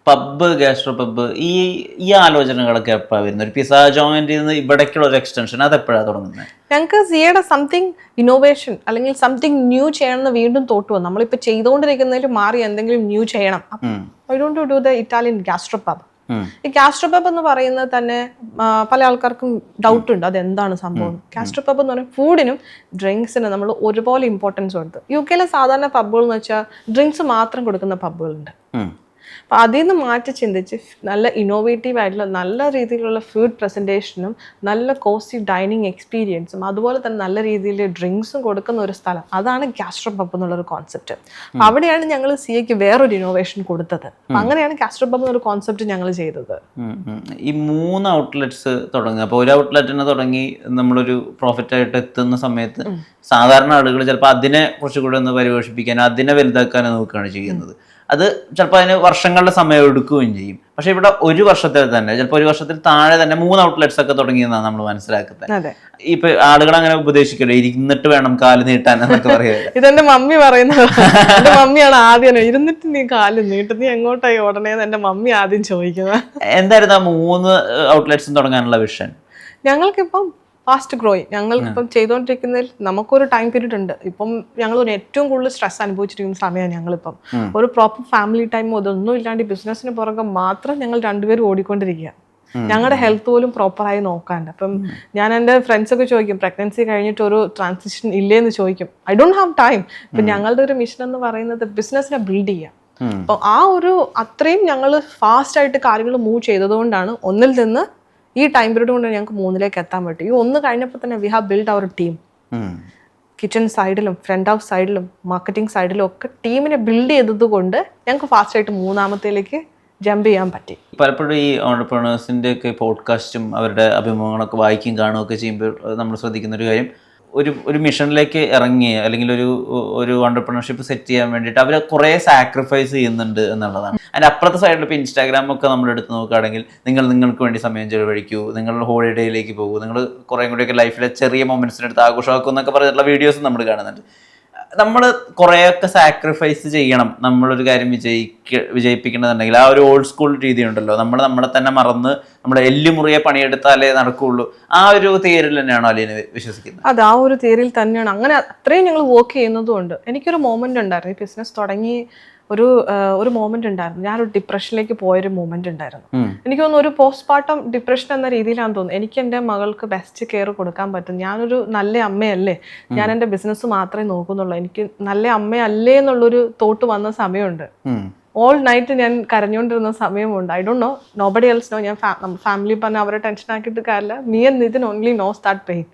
പബ്ബ്, ഗാസ്ട്രോ പബ്ബ്, ഈ ആലോചനകളൊക്കെ എപ്പോഴാണ് വരുന്നത്? ഒരു പിസ്സ ജോയിന്റിൽ നിന്ന് ഇവിടേക്കുള്ള ഒരു എക്സ്റ്റൻഷൻ അത് എപ്പോഴാണ് തുടങ്ങുന്നത്? ഞങ്ങൾക്ക് സിയയുടെ സംതിങ് ഇന്നോവേഷൻ അല്ലെങ്കിൽ സംതിങ് ന്യൂ ചെയ്യണമെന്ന് വീണ്ടും തോട്ട് വന്നു. നമ്മളിപ്പോൾ ചെയ്തുകൊണ്ടിരിക്കുന്നതിൽ മാറി എന്തെങ്കിലും ന്യൂ ചെയ്യണം. I don't do the Italian gastro pub. ഈ ഗാസ്ട്രോപബ് എന്ന് പറയുന്നത് തന്നെ പല ആൾക്കാർക്കും ഡൗട്ട് ഉണ്ട് അതെന്താണ് സംഭവം. ഗാസ്ട്രോപബ് എന്ന് പറയുന്നത് ഫുഡിനും ഡ്രിങ്ക്സിനും നമ്മൾ ഒരുപോലെ ഇമ്പോർട്ടൻസ് കൊടുത്ത്. UK സാധാരണ പബ്ബുകൾ എന്ന് വെച്ചാൽ ഡ്രിങ്ക്സ് മാത്രം കൊടുക്കുന്ന പബ്ബുകളുണ്ട്. അപ്പം അതിൽ നിന്ന് മാറ്റി ചിന്തിച്ച് നല്ല ഇന്നോവേറ്റീവ് ആയിട്ടുള്ള നല്ല രീതിയിലുള്ള ഫുഡ് പ്രസൻറ്റേഷനും നല്ല കോസ്റ്റ്ലി ഡൈനിങ് എക്സ്പീരിയൻസും അതുപോലെ തന്നെ നല്ല രീതിയിൽ ഡ്രിങ്ക്സും കൊടുക്കുന്ന ഒരു സ്ഥലം, അതാണ് ഗാസ്ട്രോപബ് എന്നുള്ളൊരു കോൺസെപ്റ്റ്. അപ്പം അവിടെയാണ് ഞങ്ങൾ CAക്ക് വേറൊരു ഇന്നോവേഷൻ കൊടുത്തത്. അപ്പം അങ്ങനെയാണ് ഗാസ്ട്രോപബ് എന്നൊരു കോൺസെപ്റ്റ് ഞങ്ങൾ ചെയ്തത്. ഈ 3 ഔട്ട്ലെറ്റ്സ് തുടങ്ങുക, അപ്പോൾ ഒരു ഔട്ട്ലെറ്റിനെ തുടങ്ങി നമ്മളൊരു പ്രോഫിറ്റ് ആയിട്ട് എത്തുന്ന സമയത്ത് സാധാരണ ആളുകൾ ചിലപ്പോൾ അതിനെ കുറച്ചുകൂടെ ഒന്ന് പരിപോഷിപ്പിക്കാൻ അതിനെ വലുതാക്കാനും നോക്കുകയാണ് ചെയ്യുന്നത്. അത് ചിലപ്പോൾ അതിന് വർഷങ്ങളുടെ സമയം എടുക്കുകയും ചെയ്യും. പക്ഷെ ഇവിടെ ഒരു വർഷത്തിൽ തന്നെ ചിലപ്പോൾ ഒരു വർഷത്തിൽ താഴെ തന്നെ 3 ഔട്ട്ലെറ്റ്സ് ഒക്കെ തുടങ്ങിയെന്നാണ് നമ്മൾ മനസ്സിലാക്കുന്നത്. ഇപ്പൊ ആളുകൾ അങ്ങനെ ഉപദേശിക്കല്ലോ, ഇരുന്നിട്ട് വേണം കാല് നീട്ടാൻ എന്നൊക്കെ പറയുന്നത്. ഇതെന്റെ മമ്മി പറയുന്നത്. എന്റെ മമ്മിയാണ് ആദ്യം ഇരുന്നിട്ട് നീ കാല് നീട്ട്, നീ എങ്ങോട്ടായി ഓടണേന്ന് എന്റെ മമ്മി ആദ്യം ചോദിക്കുന്നത്. എന്തായിരുന്നു ആ 3 ഔട്ട്ലെറ്റ്സും തുടങ്ങാനുള്ള വിഷൻ? ഞങ്ങൾക്കിപ്പം ഫാസ്റ്റ് ഗ്രോയിങ്, ഞങ്ങൾക്കിപ്പം ചെയ്തുകൊണ്ടിരിക്കുന്നതിൽ നമുക്കൊരു ടൈം പീരീഡ് ഉണ്ട്. ഇപ്പം ഞങ്ങൾ ഏറ്റവും കൂടുതൽ സ്ട്രെസ് അനുഭവിച്ചിരിക്കുന്ന സമയമാണ് ഞങ്ങളിപ്പം. ഒരു പ്രോപ്പർ ഫാമിലി ടൈമോ ഇതൊന്നും ഇല്ലാണ്ട് ബിസിനസ്സിന് പുറകെ മാത്രം ഞങ്ങൾ രണ്ടുപേരും ഓടിക്കൊണ്ടിരിക്കുക. ഞങ്ങളുടെ ഹെൽത്ത് പോലും പ്രോപ്പറായി നോക്കാണ്ട്. അപ്പം ഞാൻ എൻ്റെ ഫ്രണ്ട്സൊക്കെ ചോദിക്കും പ്രഗ്നൻസി കഴിഞ്ഞിട്ട് ഒരു ട്രാൻസിഷൻ ഇല്ലേന്ന് ചോദിക്കും. I don't have time. ഇപ്പം ഞങ്ങളുടെ ഒരു മിഷൻ എന്ന് പറയുന്നത് ബിസിനസ്സിനെ ബിൽഡ് ചെയ്യാം. അപ്പോൾ ആ ഒരു അത്രയും ഞങ്ങൾ ഫാസ്റ്റായിട്ട് കാര്യങ്ങൾ മൂവ് ചെയ്തതുകൊണ്ടാണ് ഒന്നിൽ നിന്ന് ഈ ടൈം പീരീഡ് കൊണ്ട് ഞങ്ങൾക്ക് 3ലേക്ക് എത്താൻ പറ്റും. ഈ 1 കഴിഞ്ഞപ്പോൾ തന്നെ we have build our team. Kitchen സൈഡിലും ഫ്രണ്ട് ഹൗസ് സൈഡിലും മാർക്കറ്റിംഗ് സൈഡിലും ഒക്കെ ടീമിനെ ബിൽഡ് ചെയ്തത് കൊണ്ട് ഞങ്ങൾക്ക് ഫാസ്റ്റായിട്ട് 3ാമത്തേലേക്ക് ജമ്പ് ചെയ്യാൻ പറ്റി. പലപ്പോഴും ഈ ഓണ്ടർപ്രണേഴ്സിൻ്റെ ഒക്കെ പോഡ്കാസ്റ്റും അവരുടെ അഭിമുഖങ്ങളൊക്കെ വായിക്കും കാണുകയൊക്കെ ചെയ്യുമ്പോൾ നമ്മൾ ശ്രദ്ധിക്കുന്ന ഒരു കാര്യം, ഒരു മിഷനിലേക്ക് ഇറങ്ങി അല്ലെങ്കിൽ ഒരു ഓണ്ടർപ്രണർഷിപ്പ് സെറ്റ് ചെയ്യാൻ വേണ്ടിയിട്ട് അവർ കുറേ സാക്രിഫൈസ് ചെയ്യുന്നുണ്ട് എന്നുള്ളതാണ്. അതിൻ്റെ അപ്പുറത്തെ സൈഡിൽ ഇപ്പോൾ ഇൻസ്റ്റാഗ്രാമൊക്കെ നമ്മൾ എടുത്ത് നോക്കുകയാണെങ്കിൽ നിങ്ങൾക്ക് വേണ്ടി സമയം ചെലവഴിക്കൂ, നിങ്ങൾ ഹോളിഡേയിലേക്ക് പോകൂ, നിങ്ങൾ കുറേ കൂടിയൊക്കെ ലൈഫിലെ ചെറിയ മൊമെൻറ്റ്സിനെടുത്ത് ആഘോഷമാക്കും എന്നൊക്കെ പറഞ്ഞിട്ടുള്ള വീഡിയോസ് നമ്മൾ കാണുന്നുണ്ട്. നമ്മൾ കുറേയൊക്കെ സാക്രിഫൈസ് ചെയ്യണം നമ്മളൊരു കാര്യം വിജയിപ്പിക്കണമെന്നുണ്ടെങ്കിൽ. ആ ഒരു ഓൾഡ് സ്കൂൾ രീതി ഉണ്ടല്ലോ, നമ്മളെ തന്നെ മറന്ന് നമ്മുടെ എല്ലുമുറിയെ പണിയെടുത്താലേ നടക്കുകയുള്ളൂ. ആ ഒരു തിയറിയിൽ തന്നെയാണോ അലീന വിശ്വസിക്കുന്നത്? അത് ആ ഒരു തിയറിയിൽ തന്നെയാണ്. അങ്ങനെ അത്രയും ഞങ്ങൾ വർക്ക് ചെയ്യുന്നതും ഉണ്ട്. എനിക്കൊരു മൊമെന്റ് ഉണ്ടായിരുന്നു, ഈ ബിസിനസ് തുടങ്ങി ഒരു മൊമെന്റ് ഉണ്ടായിരുന്നു. ഞാനൊരു ഡിപ്രഷനിലേക്ക് പോയൊരു മൊമെന്റ് ഉണ്ടായിരുന്നു. എനിക്ക് തോന്നുന്നു ഒരു പോസ്റ്റ്മോർട്ടം ഡിപ്രഷൻ എന്ന രീതിയിലാണെന്ന് തോന്നുന്നു. എനിക്ക് എൻ്റെ മകൾക്ക് ബെസ്റ്റ് കെയർ കൊടുക്കാൻ പറ്റും. ഞാനൊരു നല്ല അമ്മയല്ലേ, ഞാൻ എൻ്റെ ബിസിനസ് മാത്രമേ നോക്കുന്നുള്ളൂ, എനിക്ക് നല്ല അമ്മയല്ലേ എന്നുള്ളൊരു തോട്ട് വന്ന സമയമുണ്ട്. ഓൾ നൈറ്റ് ഞാൻ കരഞ്ഞുകൊണ്ടിരുന്ന സമയമുണ്ട്. I don't know, nobody else know. ഞാൻ ഫാമിലി പറഞ്ഞ അവരെ ടെൻഷൻ ആക്കിയിട്ട് കാര്യമില്ല. Me and Nithin only knows that pain.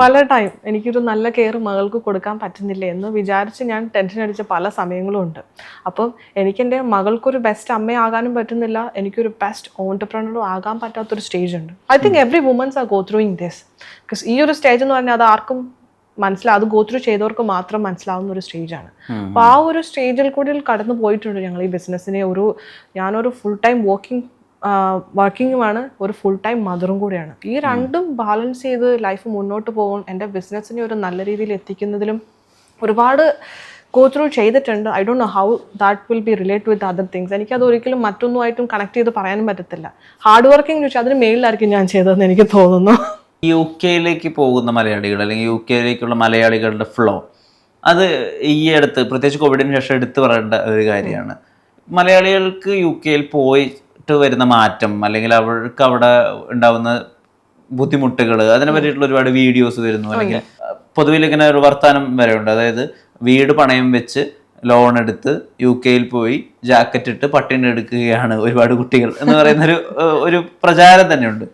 പല ടൈം എനിക്കൊരു നല്ല കെയർ മകൾക്ക് കൊടുക്കാൻ പറ്റുന്നില്ല എന്ന് വിചാരിച്ച് ഞാൻ ടെൻഷൻ അടിച്ച പല സമയങ്ങളും ഉണ്ട്. അപ്പം എനിക്കെൻ്റെ മകൾക്കൊരു ബെസ്റ്റ് അമ്മയാകാനും പറ്റുന്നില്ല, എനിക്കൊരു ബെസ്റ്റ് ഓൺടർപ്രണറും ആകാൻ പറ്റാത്തൊരു സ്റ്റേജ് ഉണ്ട്. I think every womens are go ത്രൂയിങ് ദിസ്. ബിക്കോസ് ഈ ഒരു സ്റ്റേജ് എന്ന് പറഞ്ഞാൽ അത് ആർക്കും അത് ഗോ ത്രൂ ചെയ്തവർക്ക് മാത്രം മനസ്സിലാവുന്ന ഒരു സ്റ്റേജാണ്. അപ്പോൾ ആ ഒരു സ്റ്റേജിൽ കൂടി കടന്നു പോയിട്ടുണ്ട് ഞങ്ങൾ ഈ ബിസിനസ്സിനെ. ഞാനൊരു ഫുൾ ടൈം വർക്കിങ്ങുമാണ്, ഒരു ഫുൾ ടൈം മദറും കൂടിയാണ്. ഈ രണ്ടും ബാലൻസ് ചെയ്ത് ലൈഫ് മുന്നോട്ട് പോകും. എൻ്റെ ബിസിനസ്സിനെ ഒരു നല്ല രീതിയിൽ എത്തിക്കുന്നതിലും ഒരുപാട് ഗോ ത്രൂ ചെയ്തിട്ടുണ്ട്. I don't know how that will be relate with other things. എനിക്കത് ഒരിക്കലും മറ്റൊന്നുമായിട്ടും കണക്ട് ചെയ്ത് പറയാനും പറ്റത്തില്ല. ഹാർഡ് വർക്കിംഗ് ചോദിച്ചാൽ അതിന് മേളിലായിരിക്കും ഞാൻ ചെയ്തതെന്ന് എനിക്ക് തോന്നുന്നു. UK പോകുന്ന മലയാളികൾ അല്ലെങ്കിൽ UK മലയാളികളുടെ ഫ്ലോ, അത് ഈ അടുത്ത് പ്രത്യേകിച്ച് കോവിഡിന് ശേഷം എടുത്തു പറയേണ്ട ഒരു കാര്യമാണ്. മലയാളികൾക്ക് UK പോയിട്ട് വരുന്ന മാറ്റം അല്ലെങ്കിൽ അവർക്ക് അവിടെ ഉണ്ടാവുന്ന ബുദ്ധിമുട്ടുകൾ, അതിനെ പറ്റിയിട്ടുള്ള ഒരുപാട് വീഡിയോസ് വരുന്നു. അല്ലെങ്കിൽ പൊതുവിൽ ഇങ്ങനെ ഒരു വർത്താനം വരെ ഉണ്ട്. അതായത് വീട് പണയം വെച്ച് ലോൺ എടുത്ത് UK പോയി ജാക്കറ്റ് ഇട്ട് പട്ടിണി എടുക്കുകയാണ് ഒരുപാട് കുട്ടികൾ എന്ന് പറയുന്ന ഒരു പ്രചാരം തന്നെയുണ്ട്.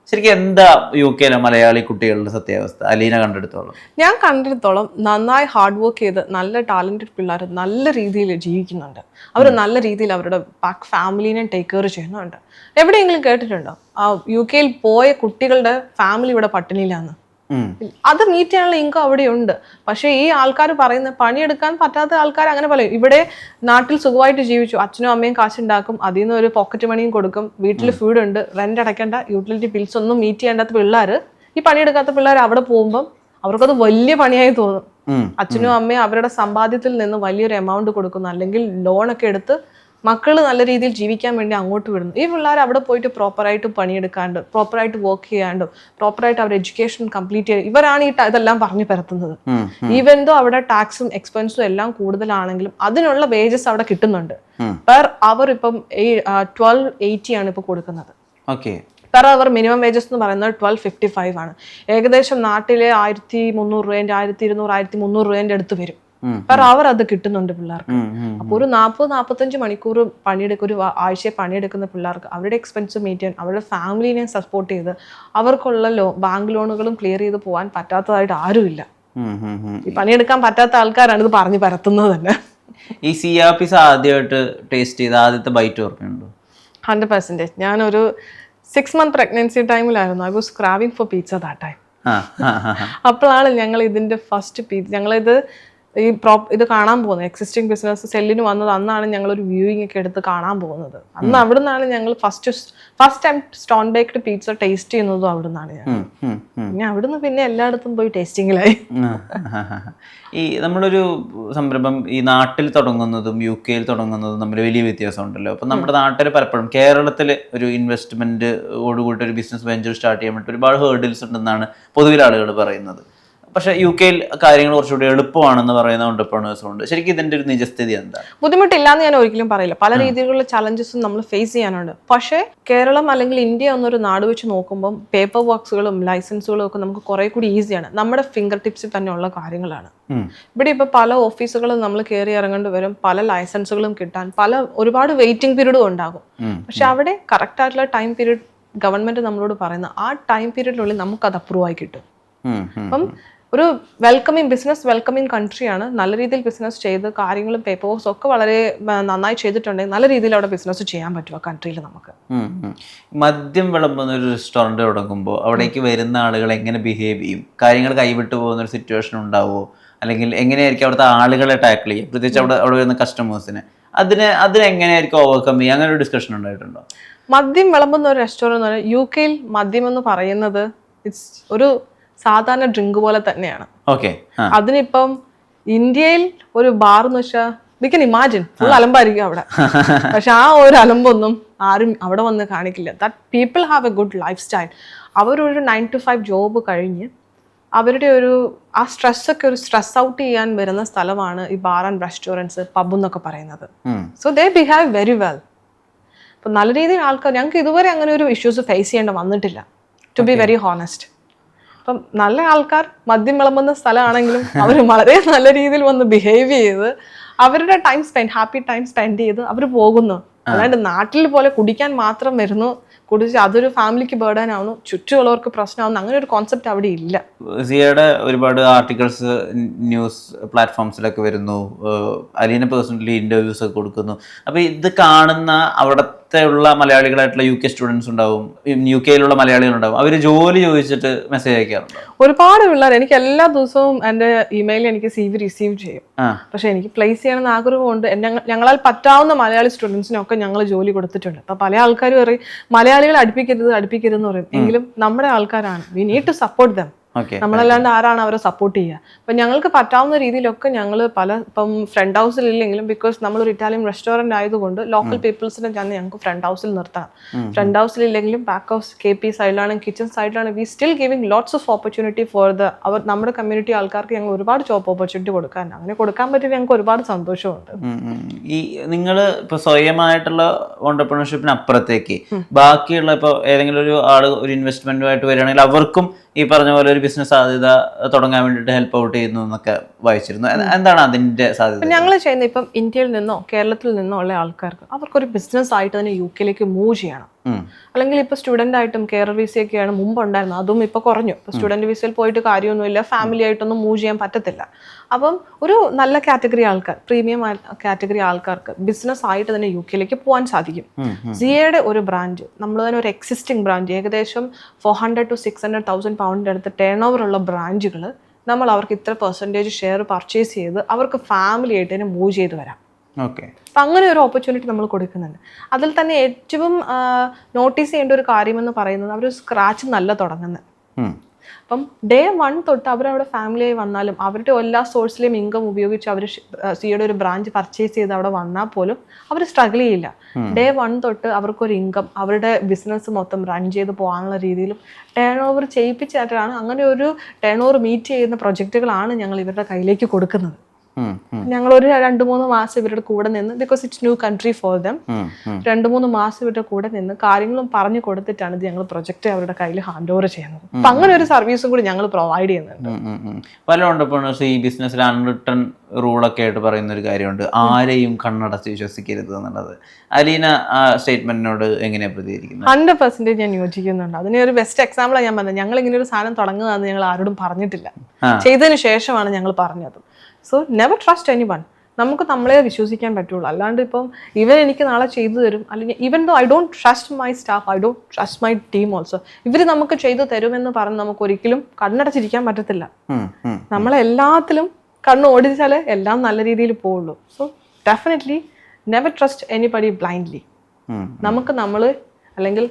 ശരിക്കും എന്താ UK മലയാളി കുട്ടികളുടെ സത്യാവസ്ഥ അലീന കണ്ടെടുത്തോളം? ഞാൻ കണ്ടെടുത്തോളം നന്നായി ഹാർഡ് വർക്ക് ചെയ്ത് നല്ല ടാലന്റഡ് പിള്ളേർ നല്ല രീതിയിൽ ജീവിക്കുന്നുണ്ട്. അവർ നല്ല രീതിയിൽ അവരുടെ ബാക്ക് ഫാമിലിനെ ടേക്ക് കെയർ ചെയ്യുന്നുണ്ട്. എവിടെയെങ്കിലും കേട്ടിട്ടുണ്ടോ UK പോയ കുട്ടികളുടെ ഫാമിലി ഇവിടെ പട്ടിണിയിലാന്ന്? അത് മീറ്റ് ചെയ്യാനുള്ള ഇൻകം അവിടെയുണ്ട്. പക്ഷെ ഈ ആൾക്കാർ പറയുന്ന പണിയെടുക്കാൻ പറ്റാത്ത ആൾക്കാർ അങ്ങനെ പറയും. ഇവിടെ നാട്ടിൽ സുഖമായിട്ട് ജീവിച്ചു, അച്ഛനും അമ്മയും കാശുണ്ടാക്കും, അതിൽ നിന്ന് ഒരു പോക്കറ്റ് മണിയും കൊടുക്കും, വീട്ടിൽ ഫുഡ് ഉണ്ട്, റെന്റ് അടയ്ക്കേണ്ട, യൂട്ടിലിറ്റി ബിൽസ് ഒന്നും മീറ്റ് ചെയ്യേണ്ടാത്ത പിള്ളേർ, ഈ പണിയെടുക്കാത്ത പിള്ളേർ അവിടെ പോകുമ്പം അവർക്കത് വലിയ പണിയായി തോന്നും. അച്ഛനും അമ്മയും അവരുടെ സമ്പാദ്യത്തിൽ നിന്ന് വലിയൊരു എമൗണ്ട് കൊടുക്കുന്നു, അല്ലെങ്കിൽ ലോണൊക്കെ എടുത്ത് മക്കൾ നല്ല രീതിയിൽ ജീവിക്കാൻ വേണ്ടി അങ്ങോട്ട് വിടുന്നു. ഈ പിള്ളേർ അവിടെ പോയിട്ട് പ്രോപ്പറായിട്ട് പണിയെടുക്കാണ്ട്, പ്രോപ്പറായിട്ട് വർക്ക് ചെയ്യാണ്ട്, പ്രോപ്പറായിട്ട് അവർ എഡ്യൂക്കേഷൻ കംപ്ലീറ്റ് ചെയ്ത് ഇവരാണ് ഇതെല്ലാം പറഞ്ഞു പരത്തുന്നത്. ഈവൻ ദോ അവിടെ ടാക്സും എക്സ്പെൻസും എല്ലാം കൂടുതലാണെങ്കിലും അതിനുള്ള വേജസ് അവിടെ കിട്ടുന്നുണ്ട്. പെർ അവർ ഇപ്പം 1280 ആണ് ഇപ്പൊ കൊടുക്കുന്നത്. പെർ അവർ മിനിമം വേജസ് എന്ന് പറയുന്നത് 1255 ആണ്. ഏകദേശം നാട്ടിലെ 1300 രൂപേന്റെ 1200 1300 രൂപേന്റെ അടുത്ത് വരും. പെർ അവർ അത് കിട്ടുന്നുണ്ട് പിള്ളേർക്ക്. അപ്പൊ ഒരു 40-45 മണിക്കൂർ ഒരു ആഴ്ചയെ പണിയെടുക്കുന്ന പിള്ളേർക്ക് അവരുടെ എക്സ്പെൻസ് മീറ്റ് ചെയ്യാൻ, അവരുടെ ഫാമിലിനെ സപ്പോർട്ട് ചെയ്ത് അവർക്കുള്ള ബാങ്ക് ലോണുകളും ക്ലിയർ ചെയ്ത് പോകാൻ പറ്റാത്തതായിട്ട് ആരുമില്ല. ഈ പണിയെടുക്കാൻ പറ്റാത്ത ആൾക്കാരാണ് ഇത് പറഞ്ഞു പരത്തുന്നത് തന്നെ. ഈ സിയാപീസ് ആദ്യമായിട്ട് ടേസ്റ്റ് ചെയ്ത ആദ്യത്തെ ബൈറ്റ് ഓർമ്മയുണ്ടോ? 100%. ഞാനൊരു 6 month പ്രഗ്നൻസി ടൈമിലായിരുന്നു. I was craving for pizza that time. അപ്പോഴാണ് ഞങ്ങൾ ഇതിന്റെ ഫസ്റ്റ് പീസ്, ഞങ്ങളിത് ഇത് കാണാൻ പോകുന്നത്, എക്സിസ്റ്റിംഗ് ബിസിനസ് സെല്ലിന് വന്നത് അന്നാണ് ഞങ്ങൾ ഒരു വ്യൂയിങ് ഒക്കെ എടുത്ത് കാണാൻ പോകുന്നത്. അന്ന് അവിടെ നിന്നാണ് ഞങ്ങൾ first time stone baked pizza taste ചെയ്യുന്നതും അവിടെ നിന്നാണ് ഞങ്ങൾ. പിന്നെ അവിടുന്ന് പിന്നെ എല്ലായിടത്തും പോയി ടേസ്റ്റിങ്ങിലായി. ഈ നമ്മളൊരു സംരംഭം ഈ നാട്ടിൽ തുടങ്ങുന്നതും UK തുടങ്ങുന്നതും തമ്മിൽ വലിയ വ്യത്യാസം ഉണ്ടല്ലോ. അപ്പം നമ്മുടെ നാട്ടിൽ പലപ്പോഴും കേരളത്തിൽ ഒരു ഇൻവെസ്റ്റ്മെന്റ് ഓടുകൂടി ഒരു ബിസിനസ് വെഞ്ചർ സ്റ്റാർട്ട് ചെയ്യാൻ വേണ്ടി ഒരുപാട് ഹേർഡിൽസ് ഉണ്ടെന്നാണ് പൊതുവിൽ ആളുകൾ പറയുന്നത്. പക്ഷെ UK കാര്യങ്ങൾ കുറച്ചുകൂടി എളുപ്പമാണെന്ന് പറയുന്ന എന്റർപ്രണേഴ്സും ഉണ്ട്. ശരിക്കും ഇതിന്റെ ഒരു നിജസ്ഥിതി എന്താ? ബുദ്ധിമുട്ടില്ലാന്ന് ഞാൻ ഒരിക്കലും പറയില്ല. പല രീതിയിലുള്ള ചലഞ്ചസും നമ്മൾ ഫേസ് ചെയ്യാനുണ്ട്. പക്ഷേ കേരളം അല്ലെങ്കിൽ ഇന്ത്യ എന്നൊരു നാട് വെച്ച് നോക്കുമ്പോൾ പേപ്പർ വർക്ക്സുകളും ലൈസൻസുകളും ഒക്കെ നമുക്ക് കുറെ കൂടി ഈസിയാണ്. നമ്മുടെ ഫിംഗർ ടിപ്സിൽ തന്നെ ഉള്ള കാര്യങ്ങളാണ്. ഇവിടെ ഇപ്പൊ പല ഓഫീസുകളും നമ്മൾ കയറി ഇറങ്ങേണ്ടി വരും, പല ലൈസൻസുകളും കിട്ടാൻ ഒരുപാട് വെയിറ്റിംഗ് പീരീഡും ഉണ്ടാകും. പക്ഷെ അവിടെ കറക്റ്റ് ആയിട്ടുള്ള ടൈം പീരീഡ് ഗവൺമെന്റ് നമ്മളോട് പറയുന്ന ആ ടൈം പീരീഡിനുള്ളിൽ നമുക്ക് അത് അപ്രൂവ് ആയി കിട്ടും. അപ്പം ഒരു ബിസിനസ് വെൽക്കമിങ് കൺട്രിയാണ്. നല്ല രീതിയിൽ ബിസിനസ് ചെയ്ത് കാര്യങ്ങളും പേപ്പേഴ്സും ഒക്കെ വളരെ നന്നായി ചെയ്തിട്ടുണ്ടെങ്കിൽ നല്ല രീതിയിൽ അവിടെ ബിസിനസ് ചെയ്യാൻ പറ്റും ആ കൺട്രിയിൽ നമുക്ക്. മദ്യം വിളമ്പുന്ന ഒരു റെസ്റ്റോറൻറ്റ് തുടങ്ങുമ്പോൾ അവിടേക്ക് വരുന്ന ആളുകൾ എങ്ങനെ ബിഹേവ് ചെയ്യും? കാര്യങ്ങൾ കൈവിട്ടു പോകുന്ന ഒരു സിറ്റുവേഷൻ ഉണ്ടാവുമോ? അല്ലെങ്കിൽ എങ്ങനെയായിരിക്കും അവിടുത്തെ ആളുകളെ ടാക്കിൾ ചെയ്യും, പ്രത്യേകിച്ച് അവിടെ വരുന്ന കസ്റ്റമേഴ്സിനെ? അതിനെങ്ങനെയായിരിക്കും ഓവർകം ചെയ്യുക? അങ്ങനെ ഒരു ഡിസ്കഷൻ ഉണ്ടായിട്ടുണ്ടോ? മദ്യം വിളമ്പുന്ന ഒരു റെസ്റ്റോറൻറ്റ് എന്ന് പറഞ്ഞാൽ UK മദ്യം എന്ന് പറയുന്നത് ഇറ്റ്സ് ഒരു സാധാരണ ഡ്രിങ്ക് പോലെ തന്നെയാണ്. അതിനിപ്പം ഇന്ത്യയിൽ ഒരു ബാർ എന്ന് വെച്ചാൽ വി കൻ ഇമാജിൻ ഫുൾ അലമ്പായിരിക്കും അവിടെ. പക്ഷെ ആ ഒരു അലമ്പൊന്നും ആരും അവിടെ വന്ന് കാണിക്കില്ല. That people have A good life style. അവരൊരു 9 to 5 ജോബ് കഴിഞ്ഞ് അവരുടെ ആ സ്ട്രെസ്സൊക്കെ ഒരു സ്ട്രെസ് ഔട്ട് ചെയ്യാൻ വരുന്ന സ്ഥലമാണ് ഈ ബാർ ആൻഡ് റെസ്റ്റോറൻറ്റ്സ്, പബ് എന്നൊക്കെ പറയുന്നത്. So they behave very well. അപ്പം നല്ല രീതിയിൽ ആൾക്കാർ, ഞങ്ങൾക്ക് ഇതുവരെ അങ്ങനെ ഒരു ഇഷ്യൂസ് ഫേസ് ചെയ്യേണ്ട വന്നിട്ടില്ല, ടു ബി വെരി ഹോണസ്റ്റ്. അപ്പം നല്ല ആൾക്കാർ മദ്യം വിളമ്പുന്ന സ്ഥലമാണെങ്കിലും അവർ വളരെ നല്ല രീതിയിൽ വന്ന് ബിഹേവ് ചെയ്ത് അവരുടെ ഹാപ്പി ടൈം സ്പെൻഡ് ചെയ്ത് അവർ പോകുന്നു. അല്ലാണ്ട് നാട്ടിൽ പോലെ കുടിക്കാൻ മാത്രം വരുന്നു, കുടിച്ച് അതൊരു ഫാമിലിക്ക് ബേർഡൻ ആവുന്നു, ചുറ്റുമുള്ളവർക്ക് പ്രശ്നമാവുന്നു, അങ്ങനെ ഒരു കോൺസെപ്റ്റ് അവിടെ ഇല്ല. സിയയുടെ ഒരുപാട് ആർട്ടിക്കിൾസ് ന്യൂസ് പ്ലാറ്റ്ഫോംസിലൊക്കെ വരുന്നു, അലീന പേഴ്സണലി ഇന്റർവ്യൂസ് ഒക്കെ കൊടുക്കുന്നു. അപ്പൊ ഇത് കാണുന്ന അവിടത്തെ ഉള്ള മലയാളികളായിട്ടുള്ള UK സ്റ്റുഡൻസ് ഉണ്ടാവും, UK മലയാളികളുണ്ടാവും, അവർ ജോലി ചോദിച്ചിട്ട് മെസ്സേജ് അയക്കാറുണ്ട്. ഒരുപാട് പിള്ളേർ എനിക്ക് എല്ലാ ദിവസവും എൻ്റെ ഇമെയിലിൽ എനിക്ക് CV റിസീവ് ചെയ്യും. പക്ഷെ എനിക്ക് പ്ലേസ് ചെയ്യണമെന്ന് ആഗ്രഹമുണ്ട്. ഞങ്ങളാൽ പറ്റാവുന്ന മലയാളി സ്റ്റുഡൻസിനൊക്കെ ഞങ്ങൾ ജോലി കൊടുത്തിട്ടുണ്ട്. അപ്പൊ പല ആൾക്കാരും പറയും മലയാളികളെ അടുപ്പിക്കരുതെന്ന് പറയും. എങ്കിലും നമ്മുടെ ആൾക്കാരാണ്, we need to support them. നമ്മളല്ലാണ്ട് ആരാണ് അവരെ സപ്പോർട്ട് ചെയ്യുക? അപ്പൊ ഞങ്ങൾക്ക് പറ്റാവുന്ന രീതിയിലൊക്കെ ഞങ്ങൾ ഇപ്പം ഫ്രണ്ട് ഹൗസിൽ ഇല്ലെങ്കിലും, ബിക്കോസ് നമ്മളൊരു ഇറ്റാലിയൻ റെസ്റ്റോറന്റ് ആയതുകൊണ്ട് ലോക്കൽ പീപ്പിൾസിനെ തന്നെ ഞങ്ങൾക്ക് ഫ്രണ്ട് ഹൗസിൽ നിർത്തണം. ഫ്രണ്ട് ഹൗസിൽ ഇല്ലെങ്കിലും ബാക്ക് ഹൗസ് KP സൈഡിലാണെങ്കിൽ കിച്ചൺ സൈഡിലാണ് we still giving lots of opportunity for നമ്മുടെ കമ്മ്യൂണിറ്റി ആൾക്കാർക്ക് ഞങ്ങൾ ഒരുപാട് ജോബ് ഓപ്പർച്യൂണിറ്റി കൊടുക്കാൻ, അങ്ങനെ കൊടുക്കാൻ പറ്റി ഞങ്ങൾക്ക് ഒരുപാട് സന്തോഷമുണ്ട്. ഈ നിങ്ങൾ ഇപ്പൊ സ്വയമായിട്ടുള്ള ഓണ്ടർപ്രണർഷിപ്പിന് അപ്പുറത്തേക്ക് ബാക്കിയുള്ള ഇപ്പൊ ഏതെങ്കിലും ഒരു ആള് ഒരു ഇൻവെസ്റ്റ്മെന്റുമായിട്ട് വരികയാണെങ്കിൽ അവർക്കും ഈ പറഞ്ഞ പോലെ ഒരു ബിസിനസ് സാധ്യത തുടങ്ങാൻ വേണ്ടിയിട്ട് ഹെൽപ്പ് ഔട്ട് ചെയ്യുന്നു എന്നൊക്കെ വായിച്ചിരുന്നു. എന്താണ് അതിന്റെ സാധ്യത? ഞങ്ങൾ ചെയ്യുന്ന ഇപ്പം ഇന്ത്യയിൽ നിന്നോ കേരളത്തിൽ നിന്നോ ഉള്ള ആൾക്കാർക്ക് അവർക്കൊരു ബിസിനസ് ആയിട്ട് തന്നെ UK മൂവ് ചെയ്യണം. അല്ലെങ്കിൽ ഇപ്പൊ സ്റ്റുഡന്റ് ആയിട്ടും കെയർ വിസയൊക്കെയാണ് മുമ്പ് ഉണ്ടായിരുന്നത്, അതും ഇപ്പൊ കുറഞ്ഞു. ഇപ്പൊ സ്റ്റുഡന്റ് വിസയിൽ പോയിട്ട് കാര്യമൊന്നുമില്ല, ഫാമിലി ആയിട്ടൊന്നും മൂവ് ചെയ്യാൻ പറ്റത്തില്ല. അപ്പം ഒരു നല്ല കാറ്റഗറി ആൾക്കാർ, പ്രീമിയം കാറ്റഗറി ആൾക്കാർക്ക് ബിസിനസ് ആയിട്ട് തന്നെ UK പോകാൻ സാധിക്കും. സിയയുടെ ഒരു ബ്രാഞ്ച്, നമ്മൾ തന്നെ ഒരു എക്സിസ്റ്റിംഗ് ബ്രാഞ്ച്, ഏകദേശം 400 to 600,000 പൗണ്ടിന്റെ അടുത്ത് ടേൺ ഓവർ ഉള്ള ബ്രാഞ്ചുകൾ നമ്മൾ അവർക്ക് ഇത്ര % ഷെയർ പർച്ചേസ് ചെയ്ത് അവർക്ക് ഫാമിലി ആയിട്ട് തന്നെ മൂവ് ചെയ്ത് വരാം. അപ്പം അങ്ങനെ ഒരു ഓപ്പർച്യൂണിറ്റി നമ്മൾ കൊടുക്കുന്നുണ്ട്. അതിൽ തന്നെ ഏറ്റവും നോട്ടീസ് ചെയ്യേണ്ട ഒരു കാര്യമെന്ന് പറയുന്നത് അവർ സ്ക്രാച്ച് നല്ല തുടങ്ങുന്നത്. അപ്പം ഡേ 1 തൊട്ട് അവരവിടെ ഫാമിലിയായി വന്നാലും അവരുടെ എല്ലാ സോഴ്സിലെയും ഇൻകം ഉപയോഗിച്ച് അവർ സിയുടെ ഒരു ബ്രാഞ്ച് പർച്ചേസ് ചെയ്ത് അവിടെ വന്നാൽ പോലും അവർ സ്ട്രഗിൾ ചെയ്യില്ല. ഡേ 1 തൊട്ട് അവർക്കൊരു ഇൻകം അവരുടെ ബിസിനസ് മൊത്തം റൺ ചെയ്ത് പോകാനുള്ള രീതിയിലും ടേൺ ഓവർ ചെയ്യിപ്പിച്ചിട്ടാണ് അങ്ങനെ ഒരു ടേൺ ഓവർ മീറ്റ് ചെയ്യുന്ന പ്രൊജക്റ്റുകളാണ് ഞങ്ങൾ ഇവരുടെ കയ്യിലേക്ക് കൊടുക്കുന്നത്. ഞങ്ങളൊരു 2-3 മാസം ഇവരുടെ കൂടെ നിന്ന്, because it's new country for them, 2-3 മാസം ഇവരുടെ കൂടെ നിന്ന് കാര്യങ്ങളും പറഞ്ഞു കൊടുത്തിട്ടാണ് ഇത് ഞങ്ങൾ പ്രൊജക്ട് അവരുടെ കയ്യിൽ ഹാൻഡ് ഓവർ ചെയ്യുന്നത്. അപ്പൊ അങ്ങനെ ഒരു സർവീസും കൂടി ഞങ്ങൾ പ്രൊവൈഡ് ചെയ്യുന്നുണ്ട്. പലരുണ്ട് ഈ ബിസിനസ്സിൽ അൺറിട്ടൺ റൂളൊക്കെ ആയിട്ട് പറയുന്ന ഒരു കാര്യമുണ്ട്, ആരെയും കണ്ണടച്ച് വിശ്വസിക്കരുത് എന്നുള്ളത്. അലീന ആ സ്റ്റേറ്റ്മെന്റിനോട് എങ്ങനെയാണ് പ്രതികരിക്കുന്നത്? 100% ഞാൻ യോജിക്കുന്നുണ്ട്. അതിന് ഒരു ബെസ്റ്റ് എക്സാമ്പിളാണ് ഞാൻ പറഞ്ഞത്. ഞങ്ങൾ ഇങ്ങനെ ഒരു സാധനം തുടങ്ങുകയെന്ന് ഞങ്ങൾ ആരോടും പറഞ്ഞിട്ടില്ല, ചെയ്തതിന് ശേഷമാണ് ഞങ്ങൾ പറഞ്ഞത്. So never trust any one. നമുക്ക് നമ്മളെ വിശ്വസിക്കാൻ പറ്റുള്ളൂ. അല്ലാണ്ട് ഇപ്പം ഇവൻ എനിക്ക് നാളെ ചെയ്തു തരും, അല്ലെങ്കിൽ even though I don't trust my staff, I don't trust my team also, ഇവർ നമുക്ക് ചെയ്തു തരുമെന്ന് പറഞ്ഞ് നമുക്ക് ഒരിക്കലും കണ്ണടച്ചിരിക്കാൻ പറ്റത്തില്ല. നമ്മളെല്ലാത്തിലും കണ്ണ് ഓടിച്ചാലേ എല്ലാം നല്ല രീതിയിൽ പോവുള്ളൂ. So definitely never trust anybody blindly. നമുക്ക് നമ്മൾ, അല്ലെങ്കിൽ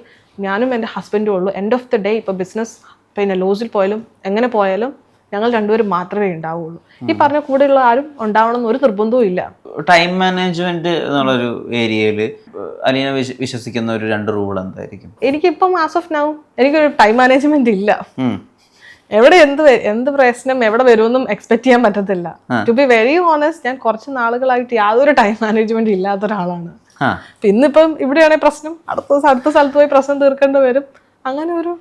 ഞാനും എൻ്റെ ഹസ്ബൻഡും ഉള്ളൂ. എൻഡ് ഓഫ് ദി ഡേ ഇപ്പോൾ ബിസിനസ് പിന്നെ ലോസിൽ പോയാലും എങ്ങനെ പോയാലും ഞങ്ങൾ രണ്ടുപേരും മാത്രമേ ഉണ്ടാവുള്ളൂ. ഈ പറഞ്ഞ കൂടെയുള്ള ആരും ഉണ്ടാവണം എന്ന് ഒരു നിർബന്ധവും ഇല്ല. ടൈം മാനേജ്മെന്റ് എന്നുള്ളൊരു ഏരിയയിൽ അലീന വിശ്വസിക്കുന്ന ഒരു 2 റൂൾ എന്തായിരിക്കും? എനിക്കിപ്പം ആസ് ഓഫ് നൗ എനിക്കൊരു ടൈം മാനേജ്മെന്റ് ഇല്ല. എവിടെ എന്ത് പ്രശ്നം എവിടെ വരുമെന്നും എക്സ്പെക്ട് ചെയ്യാൻ പറ്റത്തില്ല. ടു ബി വെരി ഓണസ്റ്റ്, ഞാൻ കുറച്ച് നാളുകളായിട്ട് യാതൊരു ടൈം മാനേജ്മെന്റ് ഇല്ലാത്ത ഒരാളാണ്. ഇന്നിപ്പം ഇവിടെയാണെങ്കിൽ പ്രശ്നം, അടുത്ത സ്ഥലത്ത് പോയി പ്രശ്നം തീർക്കേണ്ടി വരും. അങ്ങനെ ഒരു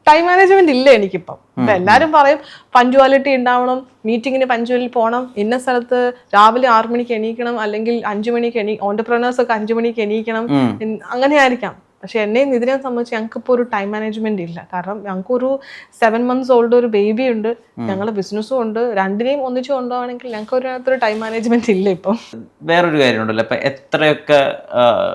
ടൈം മാനേജ്മെന്റ് ഇല്ല എനിക്കിപ്പം. ഇപ്പം എല്ലാവരും പറയും പഞ്ച്വാലിറ്റി ഉണ്ടാവണം, മീറ്റിങ്ങിന് പഞ്ച്വലിൽ പോകണം, ഇന്ന സ്ഥലത്ത് രാവിലെ 6 മണിക്ക് എണീക്കണം, അല്ലെങ്കിൽ 5 മണിക്ക് ഓണ്ടർപ്രണേഴ്സ് ഒക്കെ 5 മണിക്ക് എണീക്കണം, അങ്ങനെ ആയിരിക്കാം. പക്ഷെ എന്നെയും ഇതിനെ സംബന്ധിച്ച് ഞങ്ങൾക്കിപ്പോൾ ഒരു ടൈം മാനേജ്മെന്റ് ഇല്ല. കാരണം ഞങ്ങൾക്കൊരു 7 months ഓൾഡ് ഒരു ബേബി ഉണ്ട്, ഞങ്ങൾ ബിസിനസ്സും ഉണ്ട്. രണ്ടിനെയും ഒന്നിച്ച് കൊണ്ടുപോകണമെങ്കിൽ ഞങ്ങൾക്ക് ഒരു ടൈം മാനേജ്മെന്റ് ഇല്ല ഇപ്പം. വേറൊരു കാര്യമുണ്ടല്ലോ, ഇപ്പം എത്രയൊക്കെ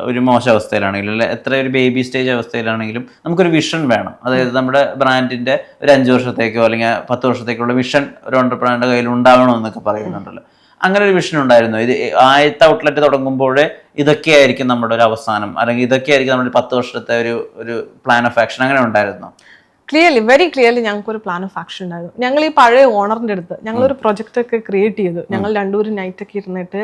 ഒരു മോശം അവസ്ഥയിലാണെങ്കിലും, അല്ലെ എത്ര ഒരു ബേബി സ്റ്റേജ് അവസ്ഥയിലാണെങ്കിലും നമുക്കൊരു വിഷൻ വേണം. അതായത് നമ്മുടെ ബ്രാൻഡിന്റെ ഒരു 5 വർഷത്തേക്കോ അല്ലെങ്കിൽ 10 വർഷത്തേക്കുള്ള വിഷൻ ഒരു ഓണ്ടർപ്രണറുടെ കയ്യിൽ ഉണ്ടാവണമെന്നൊക്കെ പറയുന്നുണ്ടല്ലോ. അങ്ങനെ ഒരു വിഷൻ ഉണ്ടായിരുന്നു? ഇത് ആദ്യത്തെ ഔട്ട്ലെറ്റ് തുടങ്ങുമ്പോഴേ ഇതൊക്കെയായിരിക്കും നമ്മുടെ ഒരു അവസാനം, അല്ലെങ്കിൽ ഇതൊക്കെയായിരിക്കും നമ്മുടെ 10 വർഷത്തെ ഒരു പ്ലാൻ ഓഫ് ആക്ഷൻ, അങ്ങനെ ഉണ്ടായിരുന്നു? വെരി ക്ലിയർലി ഞങ്ങൾക്കൊരു പ്ലാൻ ഓഫ് ആക്ഷൻ ഉണ്ടായിരുന്നു. ഞങ്ങൾ ഈ പഴയ ഓണറിൻ്റെ അടുത്ത് ഞങ്ങളൊരു പ്രൊജക്റ്റ് ഒക്കെ ക്രിയേറ്റ് ചെയ്തു. ഞങ്ങൾ രണ്ടുപേരും നൈറ്റൊക്കെ ഇരുന്നിട്ട്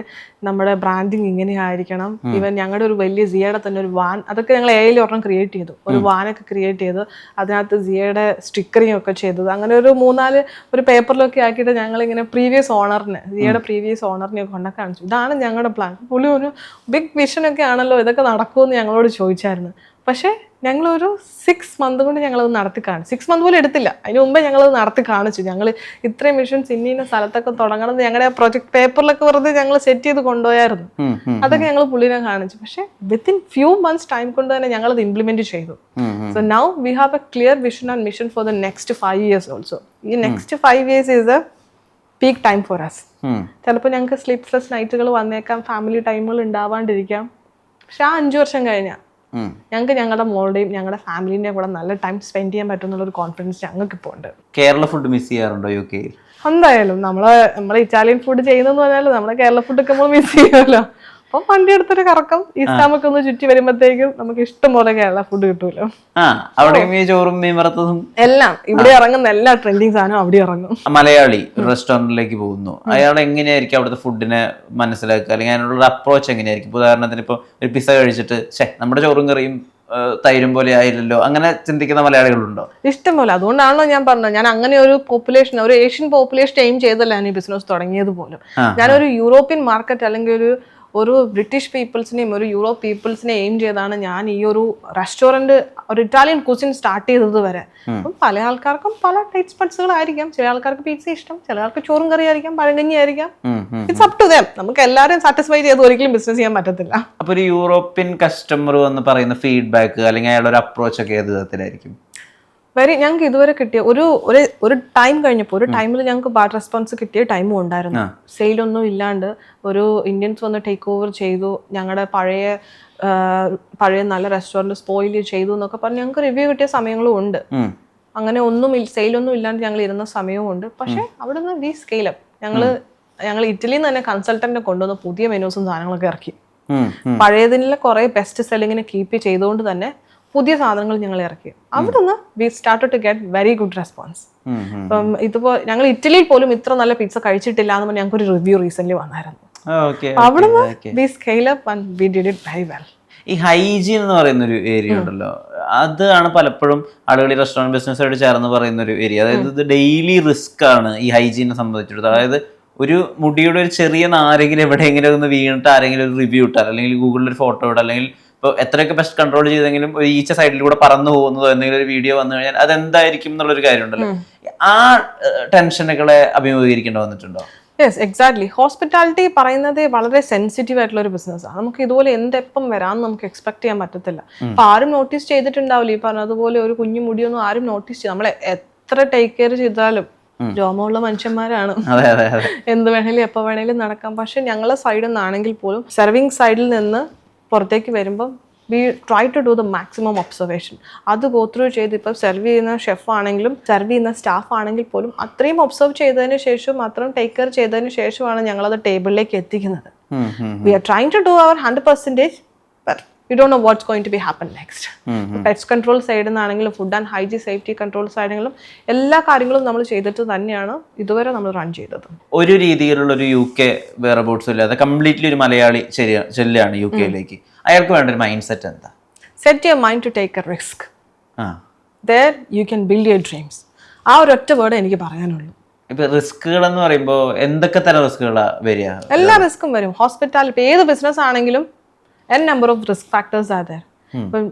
നമ്മുടെ ബ്രാൻഡിങ് ഇങ്ങനെ ആയിരിക്കണം, ഈവൻ ഞങ്ങളുടെ ഒരു വലിയ സിയയുടെ തന്നെ ഒരു വാൻ, അതൊക്കെ ഞങ്ങൾ AI ഒരെണ്ണം ക്രിയേറ്റ് ചെയ്തു. ഒരു വാനൊക്കെ ക്രിയേറ്റ് ചെയ്ത് അതിനകത്ത് സിയയുടെ സ്റ്റിക്കറിങ് ഒക്കെ ചെയ്തത്. അങ്ങനെ ഒരു 3-4 ഒരു പേപ്പറിലൊക്കെ ആക്കിയിട്ട് ഞങ്ങളിങ്ങനെ സിയയുടെ പ്രീവിയസ് ഓണറിനെ കൊണ്ടൊക്കെ കാണിച്ചു. ഇതാണ് ഞങ്ങളുടെ പ്ലാൻ. പുള്ളി ഒരു ബിഗ് വിഷനൊക്കെ ആണല്ലോ, ഇതൊക്കെ നടക്കുമെന്ന് ഞങ്ങളോട് ചോദിച്ചായിരുന്നു. പക്ഷേ ഞങ്ങളൊരു 6 months കൊണ്ട് ഞങ്ങളത് നടത്തി കാണിച്ചു. 6 months പോലും എടുത്തില്ല, അതിന് മുമ്പേ ഞങ്ങളത് നടത്തി കാണിച്ചു. ഞങ്ങൾ ഇത്രയും മിഷൻസ് ഇന്ന സ്ഥലത്തൊക്കെ തുടങ്ങണം എന്ന് ഞങ്ങളുടെ പ്രൊജക്ട് പേപ്പറിലൊക്കെ വെറുതെ ഞങ്ങൾ സെറ്റ് ചെയ്ത് കൊണ്ടുപോയായിരുന്നു. അതൊക്കെ ഞങ്ങൾ പുള്ളിനെ കാണിച്ചു. പക്ഷേ വിത്തിൻ ഫ്യൂ മന്ത്സ് ടൈം കൊണ്ട് തന്നെ ഞങ്ങളത് ഇംപ്ലിമെന്റ് ചെയ്തു. So now we have a clear vision and mission for the next 5 years also. ഈ next 5 years is a peak time for us. ചിലപ്പോൾ ഞങ്ങൾക്ക് സ്ലീപ്ലെസ് നൈറ്റുകൾ വന്നേക്കാം, ഫാമിലി ടൈമുകൾ ഉണ്ടാവാണ്ടിരിക്കാം. പക്ഷെ ആ 5 വർഷം കഴിഞ്ഞാൽ ഞങ്ങൾക്ക് ഞങ്ങളുടെ മോളുടെയും ഞങ്ങളുടെ ഫാമിലിന്റെയും കൂടെ നല്ല ടൈം സ്പെൻഡ് ചെയ്യാൻ പറ്റുന്നുള്ള ഒരു കോൺഫിഡൻസ് ഞങ്ങൾക്ക് ഇപ്പോൾ ഉണ്ട്. കേരള ഫുഡ് മിസ് ചെയ്യാറുണ്ടോ UK? എന്തായാലും നമ്മളെ ഇറ്റാലിയൻ ഫുഡ് ചെയ്യുന്നെന്ന് പറഞ്ഞാൽ നമ്മളെ കേരള ഫുഡൊക്കെ നമ്മൾ മിസ് ചെയ്യുമല്ലോ. അപ്പം വണ്ടി എടുത്തൊരു കറക്കം ഈസ്റ്റാമൊക്കെ ഒന്ന് ചുറ്റി വരുമ്പോഴത്തേക്കും നമുക്ക് ഇഷ്ടം പോലെ കേരള ഫുഡ് കിട്ടുമല്ലോ. ചോറും മീൻ വറുത്തതും എല്ലാം ഇവിടെ ഇറങ്ങുന്ന എല്ലാ ട്രെൻഡിങ് സാധനവും അവിടെ ഇറങ്ങും. മലയാളി റെസ്റ്റോറന്റിലേക്ക് പോകുന്നു, അയാൾ എങ്ങനെയായിരിക്കും അവിടുത്തെ ഫുഡിനെ മനസ്സിലാക്കുക, അല്ലെങ്കിൽ അതിനുള്ള അപ്രോച്ച് എങ്ങനെയായിരിക്കും? ഉദാഹരണത്തിന് ഇപ്പോൾ ഒരു പിസ്സ കഴിച്ചിട്ട് നമ്മുടെ ചോറും കറിയും തൈരും പോലെ ആയില്ലല്ലോ, അങ്ങനെ ചിന്തിക്കുന്ന മലയാളികളുണ്ടോ? ഇഷ്ടം പോലെ. അതുകൊണ്ടാണല്ലോ ഞാൻ പറഞ്ഞത്, ഞാൻ അങ്ങനെ ഒരു പോപ്പുലേഷൻ, ഒരു ഏഷ്യൻ പോപ്പുലേഷൻ എയിം ചെയ്തല്ല ഞാൻ ഈ ബിസിനസ് തുടങ്ങിയത് പോലും. ഞാനൊരു യൂറോപ്യൻ മാർക്കറ്റ് അല്ലെങ്കിൽ ഒരു ബ്രിട്ടീഷ് പീപ്പിൾസിനെയും ഒരു യൂറോപ്പ് പീപ്പിൾസിനെ എയിം ചെയ്താണ് ഞാൻ ഈ ഒരു റെസ്റ്റോറൻറ്റ്, ഒരു ഇറ്റാലിയൻ കുസിൻ സ്റ്റാർട്ട് ചെയ്തത് വരെ. അപ്പം പല ആൾക്കാർക്കും പല ടേസ്റ്റ് ബഡ്സുകളായിരിക്കാം. ചില ആൾക്കാർക്ക് പിസ്സ ഇഷ്ടം, ചില ആൾക്ക് ചോറും കറി ആയിരിക്കാം, പഴങ്കഞ്ഞി ആയിരിക്കാം. It's up to them. നമുക്ക് എല്ലാവരെയും സാറ്റിസ്ഫൈ ചെയ്ത് ഒരിക്കലും ബിസിനസ് ചെയ്യാൻ പറ്റത്തില്ല. അപ്പോൾ ഒരു യൂറോപ്യൻ കസ്റ്റമർ എന്ന് പറയുന്ന ഫീഡ്ബാക്ക് അല്ലെങ്കിൽ അയാളുടെ ഒരു അപ്രോച്ച് ഒക്കെ ഏത് വിധത്തിലായിരിക്കും? ഞങ്ങൾക്ക് ഇതുവരെ കിട്ടിയ ഒരു ടൈം കഴിഞ്ഞപ്പോൾ, ഒരു ടൈമിൽ ഞങ്ങൾക്ക് ബാഡ് റെസ്പോൺസ് കിട്ടിയ ടൈമും ഉണ്ടായിരുന്നു. സെയിലൊന്നും ഇല്ലാണ്ട് ഒരു ഇന്ത്യൻസ് വന്ന് ടേക്ക് ഓവർ ചെയ്തു, ഞങ്ങളുടെ പഴയ നല്ല റെസ്റ്റോറൻറ്റ് സ്പോയിൽ ചെയ്തു എന്നൊക്കെ പറഞ്ഞ് ഞങ്ങൾക്ക് റിവ്യൂ കിട്ടിയ സമയങ്ങളും ഉണ്ട്. അങ്ങനെ സെയിലൊന്നും ഇല്ലാണ്ട് ഞങ്ങൾ ഇരുന്ന സമയവും ഉണ്ട്. പക്ഷെ അവിടെ നിന്ന് വി സ്കെയിൽ അപ്പ്. ഞങ്ങൾ ഇറ്റലിയിൽ നിന്ന് തന്നെ കൺസൾട്ടന്റിനെ കൊണ്ടുവന്ന് പുതിയ മെനൂസും സാധനങ്ങളൊക്കെ ഇറക്കി. പഴയതിലെ കുറെ ബെസ്റ്റ് സെല്ലിങ്ങിനെ കീപ്പ് ചെയ്തുകൊണ്ട് തന്നെ പുതിയ സാധനങ്ങൾ ഞങ്ങൾ ഇറക്കി. അവിടുന്ന് we started to get very good response. ഇപ്പം ഇതിപ്പോൾ ഞങ്ങൾ ഇറ്റലിയിൽ പോലും ഇത്ര നല്ല പിസ്സ കഴിച്ചിട്ടില്ല എന്ന് പറഞ്ഞാൽ ഞങ്ങൾക്ക് ഒരു റിവ്യൂ റീസെന്റ് വന്നായിരുന്നു. അവിടുന്ന് we scale up and we did it very well. ഈ ഹൈജീൻ എന്ന് പറയുന്ന ഒരു ഏരിയ ഉണ്ടല്ലോ, അതാണ് പലപ്പോഴും ആളുകൾ ഈ റെസ്റ്റോറൻറ്റ് ബിസിനസ്സായിട്ട് ചേർന്ന് പറയുന്ന ഒരു ഏരിയ. അതായത് ഇത് ഡെയിലി റിസ്ക് ആണ് ഈ ഹൈജീനെ സംബന്ധിച്ചിടത്തോളം. അതായത് ഒരു മുടിയുടെ ഒരു ചെറിയ നാരെങ്കിലും എവിടെയെങ്കിലും ഒന്ന് വീണിട്ട് ആരെങ്കിലും ഒരു റിവ്യൂ ഇട്ടാൽ, അല്ലെങ്കിൽ ഗൂഗിളിൽ ഒരു ഫോട്ടോ ഇടാം, അല്ലെങ്കിൽ ഇപ്പോൾ എത്രയൊക്കെ ബെസ്റ്റ് കൺട്രോൾ ചെയ്തെങ്കിലും ഒരു ഈച്ച സൈഡിലൂടെ പറന്നു പോകുന്നതോ എന്തെങ്കിലും ഒരു വീഡിയോ വന്നു കഴിഞ്ഞാൽ അതെന്തായിരിക്കും എന്നുള്ളൊരു കാര്യമുണ്ടല്ലോ. ആ ടെൻഷനുകളെ അഭിമുഖീകരിക്കേണ്ടി വന്നിട്ടുണ്ടോ? Yes, exactly. ഹോസ്പിറ്റാലിറ്റി പറയുന്നത് വളരെ സെൻസിറ്റീവ് ആയിട്ടുള്ള ഒരു ബിസിനസ്സാണ്. നമുക്ക് ഇതുപോലെ എന്തെപ്പം വരാമെന്ന് നമുക്ക് എക്സ്പെക്ട് ചെയ്യാൻ പറ്റത്തില്ല. അപ്പൊ ആരും നോട്ടീസ് ചെയ്തിട്ടുണ്ടാവില്ല ഈ പറഞ്ഞതുപോലെ ഒരു കുഞ്ഞു മുടിയൊന്നും ആരും നോട്ടീസ് ചെയ്യും. നമ്മളെ എത്ര ടേക്ക് കെയർ ചെയ്താലും രോമമുള്ള മനുഷ്യന്മാരാണ്, എന്ത് വേണേലും എപ്പോൾ വേണേലും നടക്കാം. പക്ഷെ ഞങ്ങളെ സൈഡിൽ നിന്നാണെങ്കിൽ പോലും സെർവിങ് സൈഡിൽ നിന്ന് പുറത്തേക്ക് വരുമ്പം we try to do the maximum observation. അത് ഗോ ത്രൂ ചെയ്ത് ഇപ്പോൾ സെർവ് ചെയ്യുന്ന ഷെഫ് ആണെങ്കിലും സെർവ് ചെയ്യുന്ന സ്റ്റാഫ് ആണെങ്കിൽ പോലും അത്രയും ഒബ്സർവ് ചെയ്തതിന് ശേഷം അത്രയും ടേക്ക് കെയർ ചെയ്തതിന് ശേഷമാണ് ഞങ്ങളത് ടേബിളിലേക്ക് എത്തിക്കുന്നത്. We are trying to do our 100%, but we don't know what's going to be happen next. Pets control സൈഡിൽ നിന്നാണെങ്കിലും food and hygiene safety control സൈഡിലും എല്ലാ കാര്യങ്ങളും നമ്മൾ ചെയ്തിട്ട് തന്നെയാണ് ഇതുവരെ നമ്മൾ റൺ ചെയ്തത്. ഒരു രീതിയിലുള്ള ഒരു UK വെയറബോട്ട്സ് ഇല്ലാതെ കംപ്ലീറ്റ്ലി ഒരു മലയാളി ചെല്ലുകയാണ് UK-യിലേക്ക്, അയാൾക്ക് വേണ്ട ഒരു മൈൻഡ് സെറ്റ് എന്താ? Set your mind to take a risk. there you can build your dreams. ആ ഒരു ഒറ്റ വേർഡ് എനിക്ക് പറയാനുള്ളൂ. ഇപ്പൊ റിസ്കുകൾ എന്ന് പറയുമ്പോൾ എന്തൊക്കെ തരം റിസ്കുകളാ വരിക? എല്ലാ റിസ്ക്കും വരും. ഹോസ്പിറ്റാലിറ്റി ഇപ്പൊ ഏത് ബിസിനസ് ആണെങ്കിലും number of risk factors R there. ഇപ്പം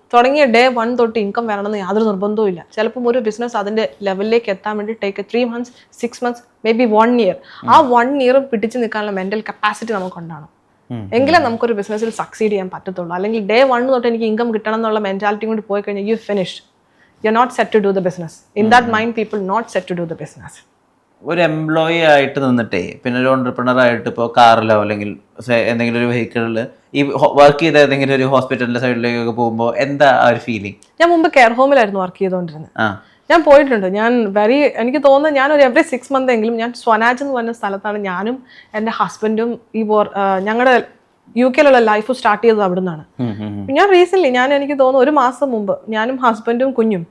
തുടങ്ങിയ day 1 തൊട്ട് ഇൻകം വരണമെന്ന് യാതൊരു നിർബന്ധവും ഇല്ല. ചിലപ്പം ഒരു ബിസിനസ് അതിന്റെ ലെവലിലേക്ക് എത്താൻ വേണ്ടി take 3 months, 6 months, may be 1 year. ആ 1 year പിടിച്ചു നിൽക്കാനുള്ള മെന്റൽ കപ്പാസിറ്റി നമുക്കുണ്ടാണ്. എങ്കിലേ നമുക്കൊരു ബിസിനസ്സിൽ സക്സീഡ് ചെയ്യാൻ പറ്റത്തുള്ളൂ. അല്ലെങ്കിൽ day 1 തൊട്ട് എനിക്ക് ഇൻകം കിട്ടണം എന്നുള്ള മെന്റാലിറ്റി കൊണ്ട് പോയി കഴിഞ്ഞാൽ you finished. You are not set to do the business. In that mind people not set to do the business. ഒരു എംപ്ലോയി ആയിട്ട് നിന്നിട്ടേ പിന്നെ ഒരു ഓണ്ടർപ്രണർ ആയിട്ട് ഇപ്പോൾ കാറിലോ അല്ലെങ്കിൽ എന്തെങ്കിലും ഒരു വെഹിക്കിളിൽ ഈ വർക്ക് ചെയ്ത ഏതെങ്കിലും ഒരു ഹോസ്പിറ്റലിന്റെ സൈഡിലേക്കൊക്കെ പോകുമ്പോൾ എന്താ ആ ഒരു ഫീലിംഗ്? ഞാൻ മുമ്പ് കെയർ ഹോമിലായിരുന്നു വർക്ക് ചെയ്തുകൊണ്ടിരുന്നത്. ഞാൻ പോയിട്ടുണ്ട്. എനിക്ക് തോന്നുന്നു ഞാൻ ഒരു എവറി 6 months എങ്കിലും ഞാൻ സ്വനാജ് എന്ന് പറഞ്ഞ സ്ഥലത്താണ് ഞാനും എൻ്റെ ഹസ്ബൻഡും ഈ ഞങ്ങളുടെ UK-യിലുള്ള ലൈഫ് സ്റ്റാർട്ട് ചെയ്തത് അവിടെ നിന്നാണ്. ഞാൻ റീസെന്റ് എനിക്ക് തോന്നുന്നു 1 മാസം മുമ്പ് ഞാനും ഹസ്ബൻഡും കുഞ്ഞും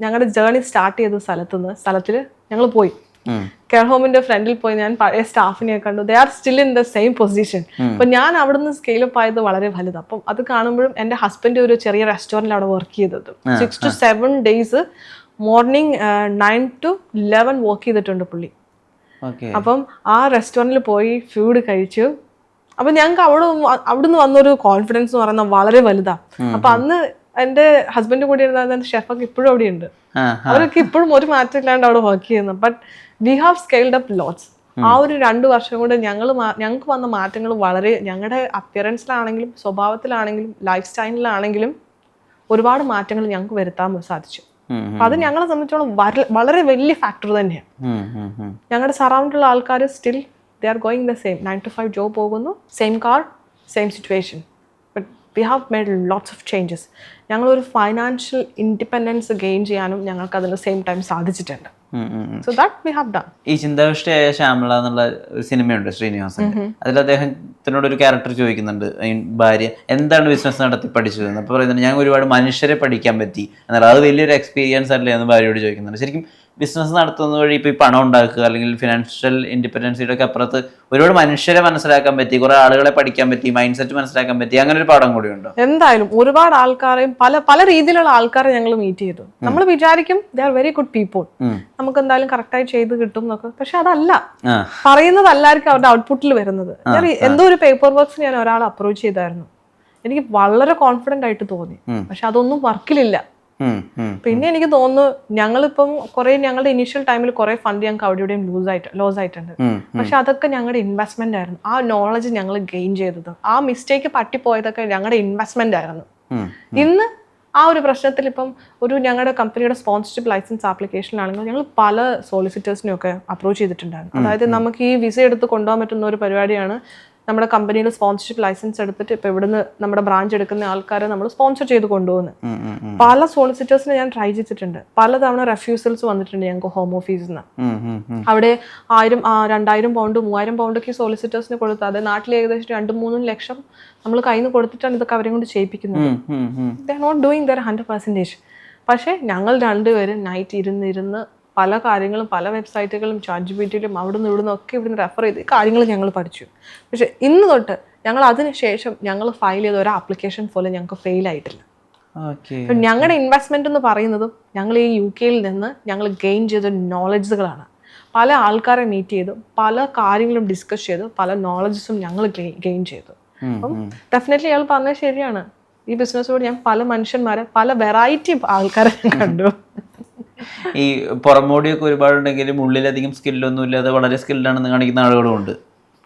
ഞങ്ങളുടെ ജേർണി സ്റ്റാർട്ട് ചെയ്ത സ്ഥലത്തിൽ ഞങ്ങൾ പോയി. കെയർ ഹോമിന്റെ ഫ്രണ്ടിൽ പോയി ഞാൻ പഴയ സ്റ്റാഫിനെ കണ്ടു. They are still in the same position. അപ്പൊ ഞാൻ അവിടുന്ന് സ്കെയിലപ്പ് ആയത് വളരെ വലുത്. അപ്പം അത് കാണുമ്പോഴും എൻ്റെ ഹസ്ബൻഡ് ഒരു ചെറിയ റെസ്റ്റോറൻറ്റിൽ അവിടെ വർക്ക് ചെയ്തത് 6 to 7 days morning 9 to 11 work ചെയ്തിട്ടുണ്ട് പുള്ളി. അപ്പം ആ റെസ്റ്റോറൻറ്റിൽ പോയി ഫുഡ് കഴിച്ചു. അപ്പൊ ഞങ്ങൾക്ക് അവിടുന്ന് വന്നൊരു കോൺഫിഡൻസ് എന്ന് പറയുന്നത് വളരെ വലുതാണ്. അപ്പൊ അന്ന് എൻ്റെ ഹസ്ബൻഡ് കൂടി ഇരുന്ന ഷെഫൊക്കെ ഇപ്പോഴും അവിടെ ഉണ്ട്. അവരൊക്കെ ഇപ്പോഴും ഒരു മാറ്റം ഇല്ലാണ്ട് അവിടെ വർക്ക് ചെയ്യുന്നു. But we have scaled up lots. ആ ഒരു 2 വർഷം കൊണ്ട് ഞങ്ങൾക്ക് വന്ന മാറ്റങ്ങൾ വളരെ, ഞങ്ങളുടെ അപ്പിയറൻസിലാണെങ്കിലും സ്വഭാവത്തിലാണെങ്കിലും ലൈഫ് സ്റ്റൈലിലാണെങ്കിലും ഒരുപാട് മാറ്റങ്ങൾ ഞങ്ങൾക്ക് വരുത്താൻ സാധിച്ചു. അപ്പൊ അത് ഞങ്ങളെ സംബന്ധിച്ചോളം വളരെ വലിയ ഫാക്ടർ തന്നെയാണ്. ഞങ്ങളുടെ സറൗണ്ടിലുള്ള ആൾക്കാർ still they are going the same 9 to 5 job പോകുന്നു, same car, same situation. But we have made lots of changes. ഞങ്ങളൊരു ഫൈനാൻഷ്യൽ ഇൻഡിപെൻഡൻസ് ഗെയിൻ ചെയ്യാനും ഞങ്ങൾക്ക് അതിന് സെയിം ടൈം സാധിച്ചിട്ടുണ്ട്. So that we have done. ഈ ചിന്താവിഷ്ടയായ ശ്യാമള എന്നുള്ള ഒരു സിനിമയുണ്ട് ശ്രീനിവാസൻ. അതിൽ അദ്ദേഹത്തിനോട് ഒരു ക്യാരക്ടർ ചോദിക്കുന്നുണ്ട്, ഭാര്യ എന്താണ് ബിസിനസ് നടത്തി പഠിച്ചതെന്ന്. അപ്പോൾ പറയുന്നത് ഞാൻ ഒരുപാട് മനുഷ്യരെ പഠിക്കാൻ പറ്റി എന്നാൽ അത് വലിയൊരു എക്സ്പീരിയൻസ് അല്ലേ എന്ന് ഭാര്യയോട് ചോദിക്കുന്നുണ്ട്. ശരിക്കും ബിസിനസ് നടത്തുന്ന വഴി ഇപ്പോൾ ഈ പണം ഉണ്ടാക്കുക അല്ലെങ്കിൽ ഫിനാൻഷ്യൽ ഇൻഡിപെൻഡൻസിയുടെ ഒക്കെ അപ്പുറത്ത് ഒരുപാട് മനുഷ്യരെ മനസ്സിലാക്കാൻ പറ്റി, കുറെ ആളുകളെ പഠിക്കാൻ പറ്റി, മൈൻഡ് സെറ്റ് മനസ്സിലാക്കാൻ പറ്റി, അങ്ങനെ ഒരു പാഠം കൂടി ഉണ്ടോ? എന്തായാലും ഒരുപാട് ആൾക്കാരെയും പല രീതിയിലുള്ള ആൾക്കാരെ ഞങ്ങൾ മീറ്റ് ചെയ്തു. നമ്മൾ വിചാരിക്കും they are very good people, നമുക്ക് എന്തായാലും കറക്റ്റായി ചെയ്ത് കിട്ടും എന്നൊക്കെ. പക്ഷെ അതല്ല, പറയുന്നതല്ലായിരിക്കും അവരുടെ ഔട്ട്പുട്ടിൽ വരുന്നത്. ഞാൻ എന്തോ ഒരു പേപ്പർ വർക്ക്സ് ഞാൻ ഒരാളെ അപ്രോച്ച് ചെയ്തായിരുന്നു. എനിക്ക് വളരെ കോൺഫിഡന്റ് ആയിട്ട് തോന്നി. പക്ഷെ അതൊന്നും വർക്കിലില്ല. പിന്നെ എനിക്ക് തോന്നുന്നു ഞങ്ങളിപ്പം ഞങ്ങളുടെ ഇനീഷ്യൽ ടൈമിൽ കുറെ ഫണ്ട് ഞങ്ങൾക്ക് അവിടെയും ലോസ് ആയിട്ടുണ്ട്. പക്ഷെ അതൊക്കെ ഞങ്ങളുടെ ഇൻവെസ്റ്റ്മെന്റ് ആയിരുന്നു. ആ നോളജ് ഞങ്ങൾ ഗെയിൻ ചെയ്തത്, ആ മിസ്റ്റേക്ക് പറ്റിപ്പോയതൊക്കെ ഞങ്ങളുടെ ഇൻവെസ്റ്റ്മെന്റ് ആയിരുന്നു. ഇന്ന് ആ ഒരു പ്രശ്നത്തിൽ ഇപ്പം ഞങ്ങളുടെ കമ്പനിയുടെ സ്പോൺസർഷിപ്പ് ലൈസൻസ് ആപ്ലിക്കേഷനിലാണെങ്കിൽ ഞങ്ങൾ പല സോളിസിറ്റേഴ്സിനെയും ഒക്കെ അപ്രോച്ച് ചെയ്തിട്ടുണ്ടായിരുന്നു. അതായത് നമുക്ക് ഈ വിസ എടുത്ത് കൊണ്ടുപോകാൻ പറ്റുന്ന ഒരു പരിപാടിയാണ്. നമ്മുടെ കമ്പനിയിൽ സ്പോൺസർഷിപ്പ് ലൈസൻസ് എടുത്തിട്ട് ഇപ്പൊ ഇവിടുന്ന് നമ്മുടെ ബ്രാഞ്ച് എടുക്കുന്ന ആൾക്കാരെ നമ്മൾ സ്പോൺസർ ചെയ്ത് കൊണ്ടുപോകുന്നത്. പല സോളിസിറ്റേഴ്സിനെ ഞാൻ ട്രൈ ചെയ്തിട്ടുണ്ട്. പലതവണ റെഫ്യൂസൽസ് വന്നിട്ടുണ്ട് ഞങ്ങൾക്ക് ഹോം ഓഫീസിൽ നിന്ന്. അവിടെ 1000, 2000 പൗണ്ട് 3000 പൗണ്ടൊക്കെ സോളിസിറ്റേഴ്സിന് കൊടുത്താൽ അത് നാട്ടിൽ ഏകദേശം 2-3 ലക്ഷം നമ്മൾ കയ്യിൽ നിന്ന് കൊടുത്തിട്ടാണ് ഇതൊക്കെ അവരെ കൊണ്ട് ചെയ്യിപ്പിക്കുന്നത്. They are not doing their 100%. പക്ഷേ ഞങ്ങൾ രണ്ടുപേരും നൈറ്റ് ഇരുന്ന് പല കാര്യങ്ങളും പല വെബ്സൈറ്റുകളും ChatGPTയിലും അവിടുന്ന് ഇവിടുന്ന് ഒക്കെ ഇവിടുന്ന് റെഫർ ചെയ്ത് കാര്യങ്ങൾ ഞങ്ങൾ പഠിച്ചു. പക്ഷെ ഇന്ന് തൊട്ട് ഞങ്ങൾ അതിന് ശേഷം ഞങ്ങൾ ഫയൽ ചെയ്ത ഒരു ആപ്ലിക്കേഷൻ പോലും ഞങ്ങൾക്ക് ഫെയിൽ ആയിട്ടില്ല. ഞങ്ങളുടെ ഇൻവെസ്റ്റ്മെന്റ് എന്ന് പറയുന്നതും ഞങ്ങൾ ഈ UK നിന്ന് ഞങ്ങൾ ഗെയിൻ ചെയ്ത നോളജുകളാണ്. പല ആൾക്കാരെ മീറ്റ് ചെയ്തു, പല കാര്യങ്ങളും ഡിസ്കസ് ചെയ്തു, പല നോളജസും ഞങ്ങൾ ഗെയിൻ ചെയ്തു. അപ്പം ഡെഫിനറ്റ്ലി അയാൾ പറഞ്ഞത് ശരിയാണ്. ഈ ബിസിനസ്സോട് ഞാൻ പല മനുഷ്യന്മാരെ പല വെറൈറ്റി ആൾക്കാരെ കണ്ടു. ഈ പുറമോടിയൊക്കെ ഒരുപാടുണ്ടെങ്കിലും ഉള്ളിലധികം സ്കില്ലൊന്നും ഇല്ലാതെ വളരെ സ്കിൽഡാണെന്ന് കാണിക്കുന്ന ആളുകളും ഉണ്ട്.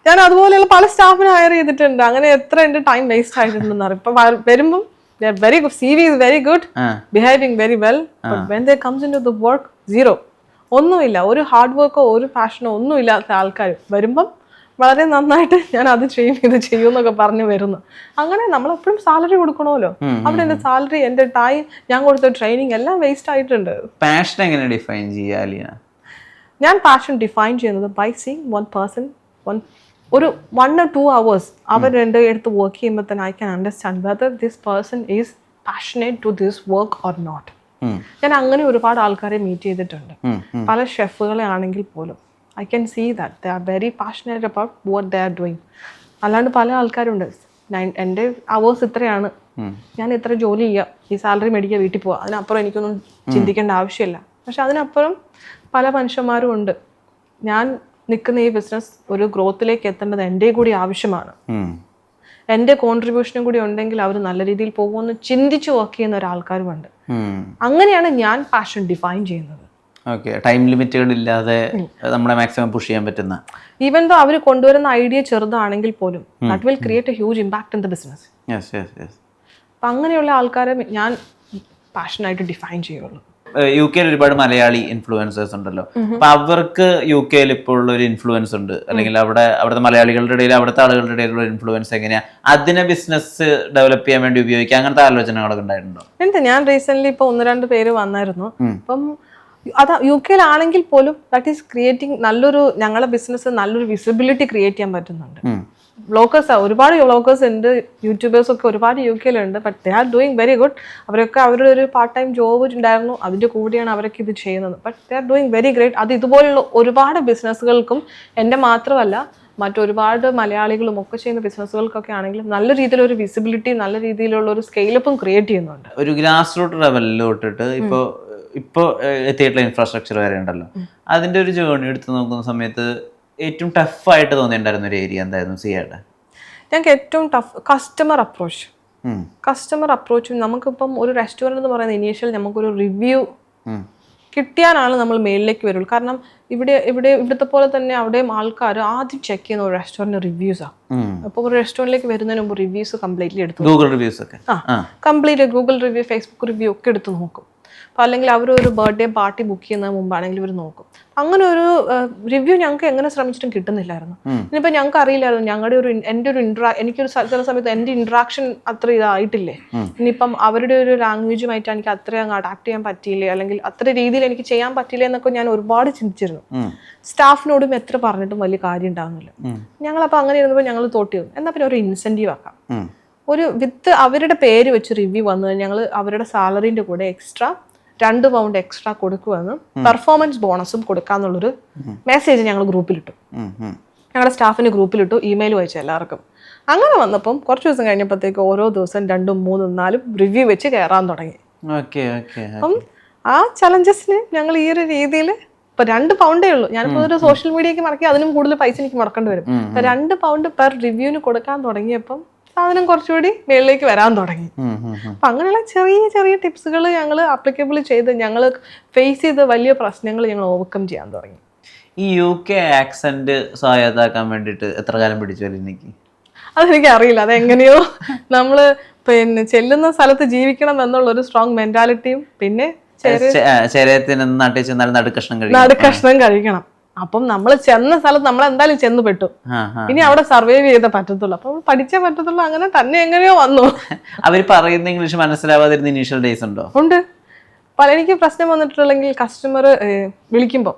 ഞാൻ അതുപോലെയുള്ള പല സ്റ്റാഫിനെ ഹയർ ചെയ്തിട്ടുണ്ട്. അങ്ങനെ എത്ര എൻ്റെ ടൈം വേസ്റ്റ് ആയിട്ടുണ്ടെന്ന് അറിയാം. ഇപ്പൊ വരുമ്പം very good, CV is very good, behaving very well, but when they comes into the work, zero. ഒന്നുമില്ല, ഒരു ഹാർഡ് വർക്കോ ഒരു പാഷനോ ഒന്നും ഇല്ലാത്ത ആൾക്കാർ വരുമ്പം വളരെ നന്നായിട്ട് ഞാൻ അത് ചെയ്യും ഇത് ചെയ്യും എന്നൊക്കെ പറഞ്ഞു വരുന്നു. അങ്ങനെ നമ്മളെപ്പോഴും സാലറി കൊടുക്കണമല്ലോ. അവിടെ എൻ്റെ സാലറി, എൻ്റെ ടൈം, ഞാൻ കൊടുത്ത ട്രെയിനിങ് എല്ലാം വേസ്റ്റ് ആയിട്ടുണ്ട്. പാഷൻ എങ്ങനെ ഡിഫൈൻ ചെയ്യുക? ഞാൻ പാഷൻ ഡിഫൈൻ ചെയ്യുന്നത് ബൈ സീയിങ് വൺ പേഴ്സൺ ഒരു 1 or 2 hours അവർ എൻ്റെ അടുത്ത് വർക്ക് ചെയ്യുമ്പോൾ തന്നെ I can understand whether this person is passionate to this work or not. ഞാൻ അങ്ങനെ ഒരുപാട് ആൾക്കാരെ മീറ്റ് ചെയ്തിട്ടുണ്ട്. പല ഷെഫുകളെ ആണെങ്കിൽ പോലും I can see that they are very passionate about what they are doing. അല്ലാണ്ട് പല ആൾക്കാരുണ്ട്, എൻ്റെ അവേഴ്സ് ഇത്രയാണ്, ഞാൻ ഇത്ര ജോലി ചെയ്യുക, ഈ സാലറി മേടിക്കുക, വീട്ടിൽ പോവുക, അതിനപ്പുറം എനിക്കൊന്നും ചിന്തിക്കേണ്ട ആവശ്യമില്ല. പക്ഷെ അതിനപ്പുറം പല മനുഷ്യന്മാരും ഉണ്ട്. ഞാൻ നിൽക്കുന്ന ഈ ബിസിനസ് ഒരു ഗ്രോത്തിലേക്ക് എത്തേണ്ടത് എൻ്റെ കൂടി ആവശ്യമാണ്. എൻ്റെ കോൺട്രിബ്യൂഷനും കൂടി ഉണ്ടെങ്കിൽ അവർ നല്ല രീതിയിൽ പോകുമെന്ന് ചിന്തിച്ച് വർക്ക് ചെയ്യുന്ന ഒരാൾക്കാരുമുണ്ട്. അങ്ങനെയാണ് ഞാൻ പാഷൻ ഡിഫൈൻ ചെയ്യുന്നത്. ടൈം ലിമിറ്റുകൾ ഇല്ലാതെ നമ്മളെ മാക്സിമം പുഷ് ചെയ്യാൻ പറ്റുന്ന, ഈവൻ ദോ അവർ കൊണ്ടുവരുന്ന ഐഡിയ ചെറുതാണെങ്കിൽ പോലും that will create A huge impact in the business. അപ്പം അങ്ങനെയുള്ള ആൾക്കാരെ ഞാൻ പാഷനായിട്ട് ഡിഫൈൻ ചെയ്യുള്ളൂ. UK ഒരുപാട് മലയാളി ഇൻഫ്ലുവൻസേഴ്സ് ഉണ്ടല്ലോ. അപ്പൊ അവർക്ക് UK ഇപ്പോൾ ഉള്ള ഒരു ഇൻഫ്ലുവൻസ് ഉണ്ട്, അല്ലെങ്കിൽ അവിടുത്തെ മലയാളികളുടെ ഇടയിൽ അവിടുത്തെ ആളുകളുടെ ഇടയിലുള്ള ഇൻഫ്ലുവൻസ് എങ്ങനെയാ അതിനെ ബിസിനസ് ഡെവലപ്പ് ചെയ്യാൻ വേണ്ടി ഉപയോഗിക്കുക? അങ്ങനത്തെ ആലോചനകളൊക്കെ ഉണ്ടായിട്ടുണ്ടോ? ഉണ്ട്. ഞാൻ റീസെന്റ് ഇപ്പൊ 1-2 പേര് വന്നായിരുന്നു. അപ്പം അത് UK ആണെങ്കിൽ പോലും ദാറ്റ് ഈസ് ക്രിയേറ്റിംഗ് നല്ലൊരു, ഞങ്ങളുടെ ബിസിനസ് നല്ലൊരു വിസിബിലിറ്റി ക്രിയേറ്റ് ചെയ്യാൻ പറ്റുന്നുണ്ട്. വ്ളോഗേഴ്സ്, ഒരുപാട് വ്ളോഗേഴ്സ് ഉണ്ട്, യൂട്യൂബേഴ്സ് ഒക്കെ ഒരുപാട് UK but they are doing very good. അവരൊക്കെ അവരുടെ ഒരു പാർട്ട് ടൈം ജോബ് ഉണ്ടായിരുന്നു, അതിൻ്റെ കൂടെയാണ് അവരൊക്കെ ഇത് ചെയ്യുന്നത്. But they are doing very great. അത് ഇതുപോലുള്ള ഒരുപാട് ബിസിനസ്സുകൾക്കും, എൻ്റെ മാത്രമല്ല മറ്റൊരുപാട് മലയാളികളും ഒക്കെ ചെയ്യുന്ന ബിസിനസ്സുകൾക്കൊക്കെ ആണെങ്കിലും നല്ല രീതിയിലൊരു വിസിബിലിറ്റി, നല്ല രീതിയിലുള്ള ഒരു സ്കെയിലപ്പും ക്രിയേറ്റ് ചെയ്യുന്നുണ്ട്. ഒരു ഗ്രാസ് റൂട്ട് ലെവലിലോട്ടിട്ട് ഇപ്പോൾ എത്തിയിട്ടുള്ള ഇൻഫ്രാസ്ട്രക്ചർ വരെ ഉണ്ടല്ലോ, അതിൻ്റെ ഒരു ജേർണി എടുത്ത് നോക്കുന്ന സമയത്ത് ഏറ്റവും ടഫായിട്ട് തോന്നിയിട്ടുണ്ടായിരുന്ന ഒരു ഏരിയ എന്തായിരുന്നു സിയയുടെ? ഞങ്ങൾക്ക് ഏറ്റവും ടഫ് കസ്റ്റമർ അപ്രോച്ചും. നമുക്കിപ്പം ഒരു റെസ്റ്റോറൻറ്റ് എന്ന് പറയുന്ന ഇനീഷ്യൽ നമുക്കൊരു റിവ്യൂ കിട്ടിയാലാണ് നമ്മൾ മേളിലേക്ക് വരുള്ളൂ. കാരണം ഇവിടുത്തെ പോലെ തന്നെ അവിടെയും ആൾക്കാർ ആദ്യം ചെക്ക് ചെയ്യുന്ന ഒരു റെസ്റ്റോറൻറ്റ് റിവ്യൂസാണ്. അപ്പോൾ ഒരു റെസ്റ്റോറൻറ്റിലേക്ക് വരുന്നതിന് മുമ്പ് റിവ്യൂസ് കംപ്ലീറ്റ്ലി എടുത്തു, ഗൂഗിൾ റിവ്യൂസ് ഒക്കെ complete Google review, Facebook review ഒക്കെ എടുത്ത് നോക്കും. അപ്പോൾ അല്ലെങ്കിൽ അവരൊരു ബർത്ത്ഡേ പാർട്ടി ബുക്ക് ചെയ്യുന്നതിന് മുമ്പാണെങ്കിൽ ഇവർ നോക്കും. അങ്ങനെ ഒരു റിവ്യൂ ഞങ്ങൾക്ക് എങ്ങനെ ശ്രമിച്ചിട്ടും കിട്ടുന്നില്ലായിരുന്നു. ഇനിയിപ്പോൾ ഞങ്ങൾക്ക് അറിയില്ലായിരുന്നു, എനിക്കൊരു ചില സമയത്ത് എൻ്റെ ഇൻട്രാക്ഷൻ അത്ര ഇതായിട്ടില്ലേ, ഇനിയിപ്പം അവരുടെ ഒരു ലാംഗ്വേജുമായിട്ട് എനിക്ക് അത്ര അങ്ങ് അഡാപ്റ്റ് ചെയ്യാൻ പറ്റിയില്ലേ, അല്ലെങ്കിൽ അത്ര രീതിയിൽ എനിക്ക് ചെയ്യാൻ പറ്റില്ലേ എന്നൊക്കെ ഞാൻ ഒരുപാട് ചിന്തിച്ചിരുന്നു. സ്റ്റാഫിനോടും എത്ര പറഞ്ഞിട്ടും വലിയ കാര്യം ഉണ്ടാകുന്നില്ല. ഞങ്ങളപ്പോൾ അങ്ങനെ ഇരുന്നപ്പോൾ ഞങ്ങൾ തോട്ട് ചെയ്തു, എന്നാൽ പിന്നെ ഒരു ഇൻസെൻറ്റീവ് ആക്കാം. ഒരു വിത്ത് അവരുടെ പേര് വെച്ച് റിവ്യൂ വന്നത് ഞങ്ങൾ അവരുടെ സാലറീൻ്റെ കൂടെ എക്സ്ട്രാ 2 പൗണ്ട് എക്സ്ട്രാ കൊടുക്കുമെന്ന്, പെർഫോമൻസ് ബോണസും കൊടുക്കാന്നുള്ളൊരു മെസ്സേജ് ഞങ്ങൾ ഗ്രൂപ്പിലിട്ടു, ഞങ്ങളുടെ സ്റ്റാഫിന് ഗ്രൂപ്പിലിട്ടു, ഇമെയിൽ അയച്ചു എല്ലാവർക്കും. അങ്ങനെ വന്നപ്പം കുറച്ച് ദിവസം കഴിഞ്ഞപ്പോഴത്തേക്ക് ഓരോ ദിവസം 2, 3, 4 റിവ്യൂ വെച്ച് കയറാൻ തുടങ്ങി. അപ്പം ആ ചലഞ്ചസിന് ഞങ്ങൾ ഈ ഒരു രീതിയിൽ ഇപ്പൊ 2 പൗണ്ടേ ഉള്ളൂ. ഞാനിപ്പോ ഒരു സോഷ്യൽ മീഡിയക്ക് മടക്കി അതിനും കൂടുതൽ പൈസ എനിക്ക് മുടക്കേണ്ടി വരും. 2 പൗണ്ട് പെർ റിവ്യൂവിന് കൊടുക്കാൻ തുടങ്ങിയപ്പം സാധനം കുറച്ചുകൂടി മേളിലേക്ക് വരാൻ തുടങ്ങി. അപ്പൊ അങ്ങനെയുള്ള ചെറിയ ചെറിയ ടിപ്സുകൾ ഞങ്ങൾ ആപ്ലിക്കബിൾ ചെയ്ത് ഞങ്ങൾ ഫേസ് ചെയ്ത വലിയ പ്രശ്നങ്ങൾ ഞങ്ങൾ ഓവർകം ചെയ്യാൻ തുടങ്ങി. ഈ UK ആക്സെന്റ് സ്വായത്താക്കാൻ വേണ്ടിയിട്ട് എത്ര കാലം പിടിച്ചു? എനിക്ക് അതെനിക്ക് അറിയില്ല. അതെങ്ങനെയോ നമ്മള് പിന്നെ ചെല്ലുന്ന സ്ഥലത്ത് ജീവിക്കണം എന്നുള്ള ഒരു സ്ട്രോങ് മെന്റാലിറ്റിയും പിന്നെ നടുക്കഷ്ണം കഴിക്കണം. അപ്പം നമ്മൾ ചെന്ന സ്ഥലത്ത് നമ്മൾ എന്തായാലും ചെന്ന് പെട്ടു. ഇനി അവിടെ സർവൈവ് ചെയ്തേ പറ്റത്തുള്ളൂ. അപ്പൊ പഠിച്ചേ പറ്റത്തുള്ളൂ. അങ്ങനെ തന്നെ എങ്ങനെയോ വന്നു. അവർ പറയുന്ന ഇംഗ്ലീഷ് മനസ്സിലാവാതിരുന്ന ഇനീഷ്യൽ ഡേയ്സ് ഉണ്ടോ? ഉണ്ട്. എനിക്ക് പ്രശ്നം വന്നിട്ടുണ്ടെങ്കിൽ കസ്റ്റമർ വിളിക്കുമ്പോൾ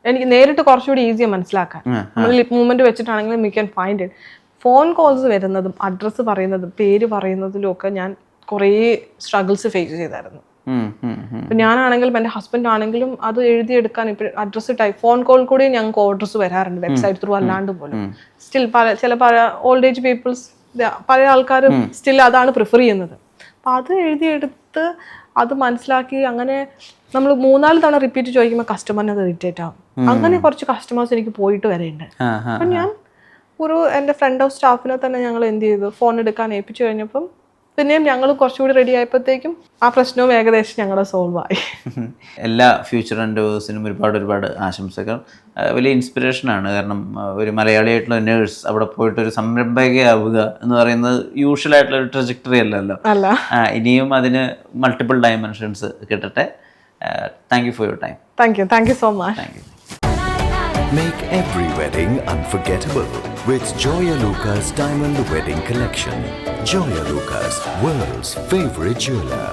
എനിക്ക് നേരിട്ട് കുറച്ചുകൂടി ഈസിയാണ് മനസ്സിലാക്കാൻ. നമ്മൾ ലിപ് മൂവ്മെന്റ് വെച്ചിട്ടാണെങ്കിലും we can find it. Phone calls വരുന്നതും അഡ്രസ്സ് പറയുന്നതും പേര് പറയുന്നതിലും ഒക്കെ ഞാൻ കുറേ സ്ട്രഗിൾസ് ഫേസ് ചെയ്തായിരുന്നു. ഇപ്പം ഞാനാണെങ്കിലും എൻ്റെ ഹസ്ബൻഡ് ആണെങ്കിലും അത് എഴുതിയെടുക്കാൻ ഇപ്പം അഡ്രസ്സ് ഫോൺ കോൾ കൂടി ഞങ്ങൾക്ക് ഓർഡേഴ്സ് വരാറുണ്ട് വെബ്സൈറ്റ് ത്രൂ അല്ലാണ്ട് പോലും. സ്റ്റിൽ ചില ഓൾഡ് ഏജ് പീപ്പിൾസ് പല ആൾക്കാരും സ്റ്റിൽ അതാണ് പ്രിഫർ ചെയ്യുന്നത്. അപ്പം അത് എഴുതിയെടുത്ത് അത് മനസ്സിലാക്കി അങ്ങനെ നമ്മൾ 3-4 തവണ റിപ്പീറ്റ് ചോദിക്കുമ്പോൾ കസ്റ്റമറിന് അത് ഇറിറ്റേറ്റ് ആവും. അങ്ങനെ കുറച്ച് കസ്റ്റമേഴ്സ് എനിക്ക് പോയിട്ട് വരെയുണ്ട്. അപ്പം ഞാൻ എൻ്റെ ഫ്രണ്ട് ഓഫ് സ്റ്റാഫിനെ തന്നെ ഞങ്ങൾ എന്ത് ചെയ്തു, ഫോൺ എടുക്കാൻ ഏൽപ്പിച്ചു കഴിഞ്ഞപ്പം പിന്നെയും ഞങ്ങൾ കുറച്ചുകൂടി റെഡി ആയപ്പോഴത്തേക്കും ആ പ്രശ്നവും ഏകദേശം ഞങ്ങളുടെ സോൾവ് ആയി. എല്ലാ ഫ്യൂച്ചർ എൻഡേഴ്സിനും ഒരുപാട് ആശംസകൾ. വലിയ ഇൻസ്പിറേഷനാണ്. കാരണം ഒരു മലയാളിയായിട്ടുള്ള നേഴ്സ് അവിടെ പോയിട്ട് ഒരു സംരംഭകയാവുക എന്ന് പറയുന്നത് യൂഷ്വൽ ആയിട്ടുള്ള ഒരു ട്രജക്ടറി അല്ലല്ലോ. ഇനിയും അതിന് മൾട്ടിപ്പിൾ ഡയമെൻഷൻസ് കിട്ടട്ടെ. Thank you for your time. Thank you so much. Thank you. Make every wedding unforgettable with Joya Lucas Diamond Wedding Collection. Joya Lucas, world's favorite jeweler.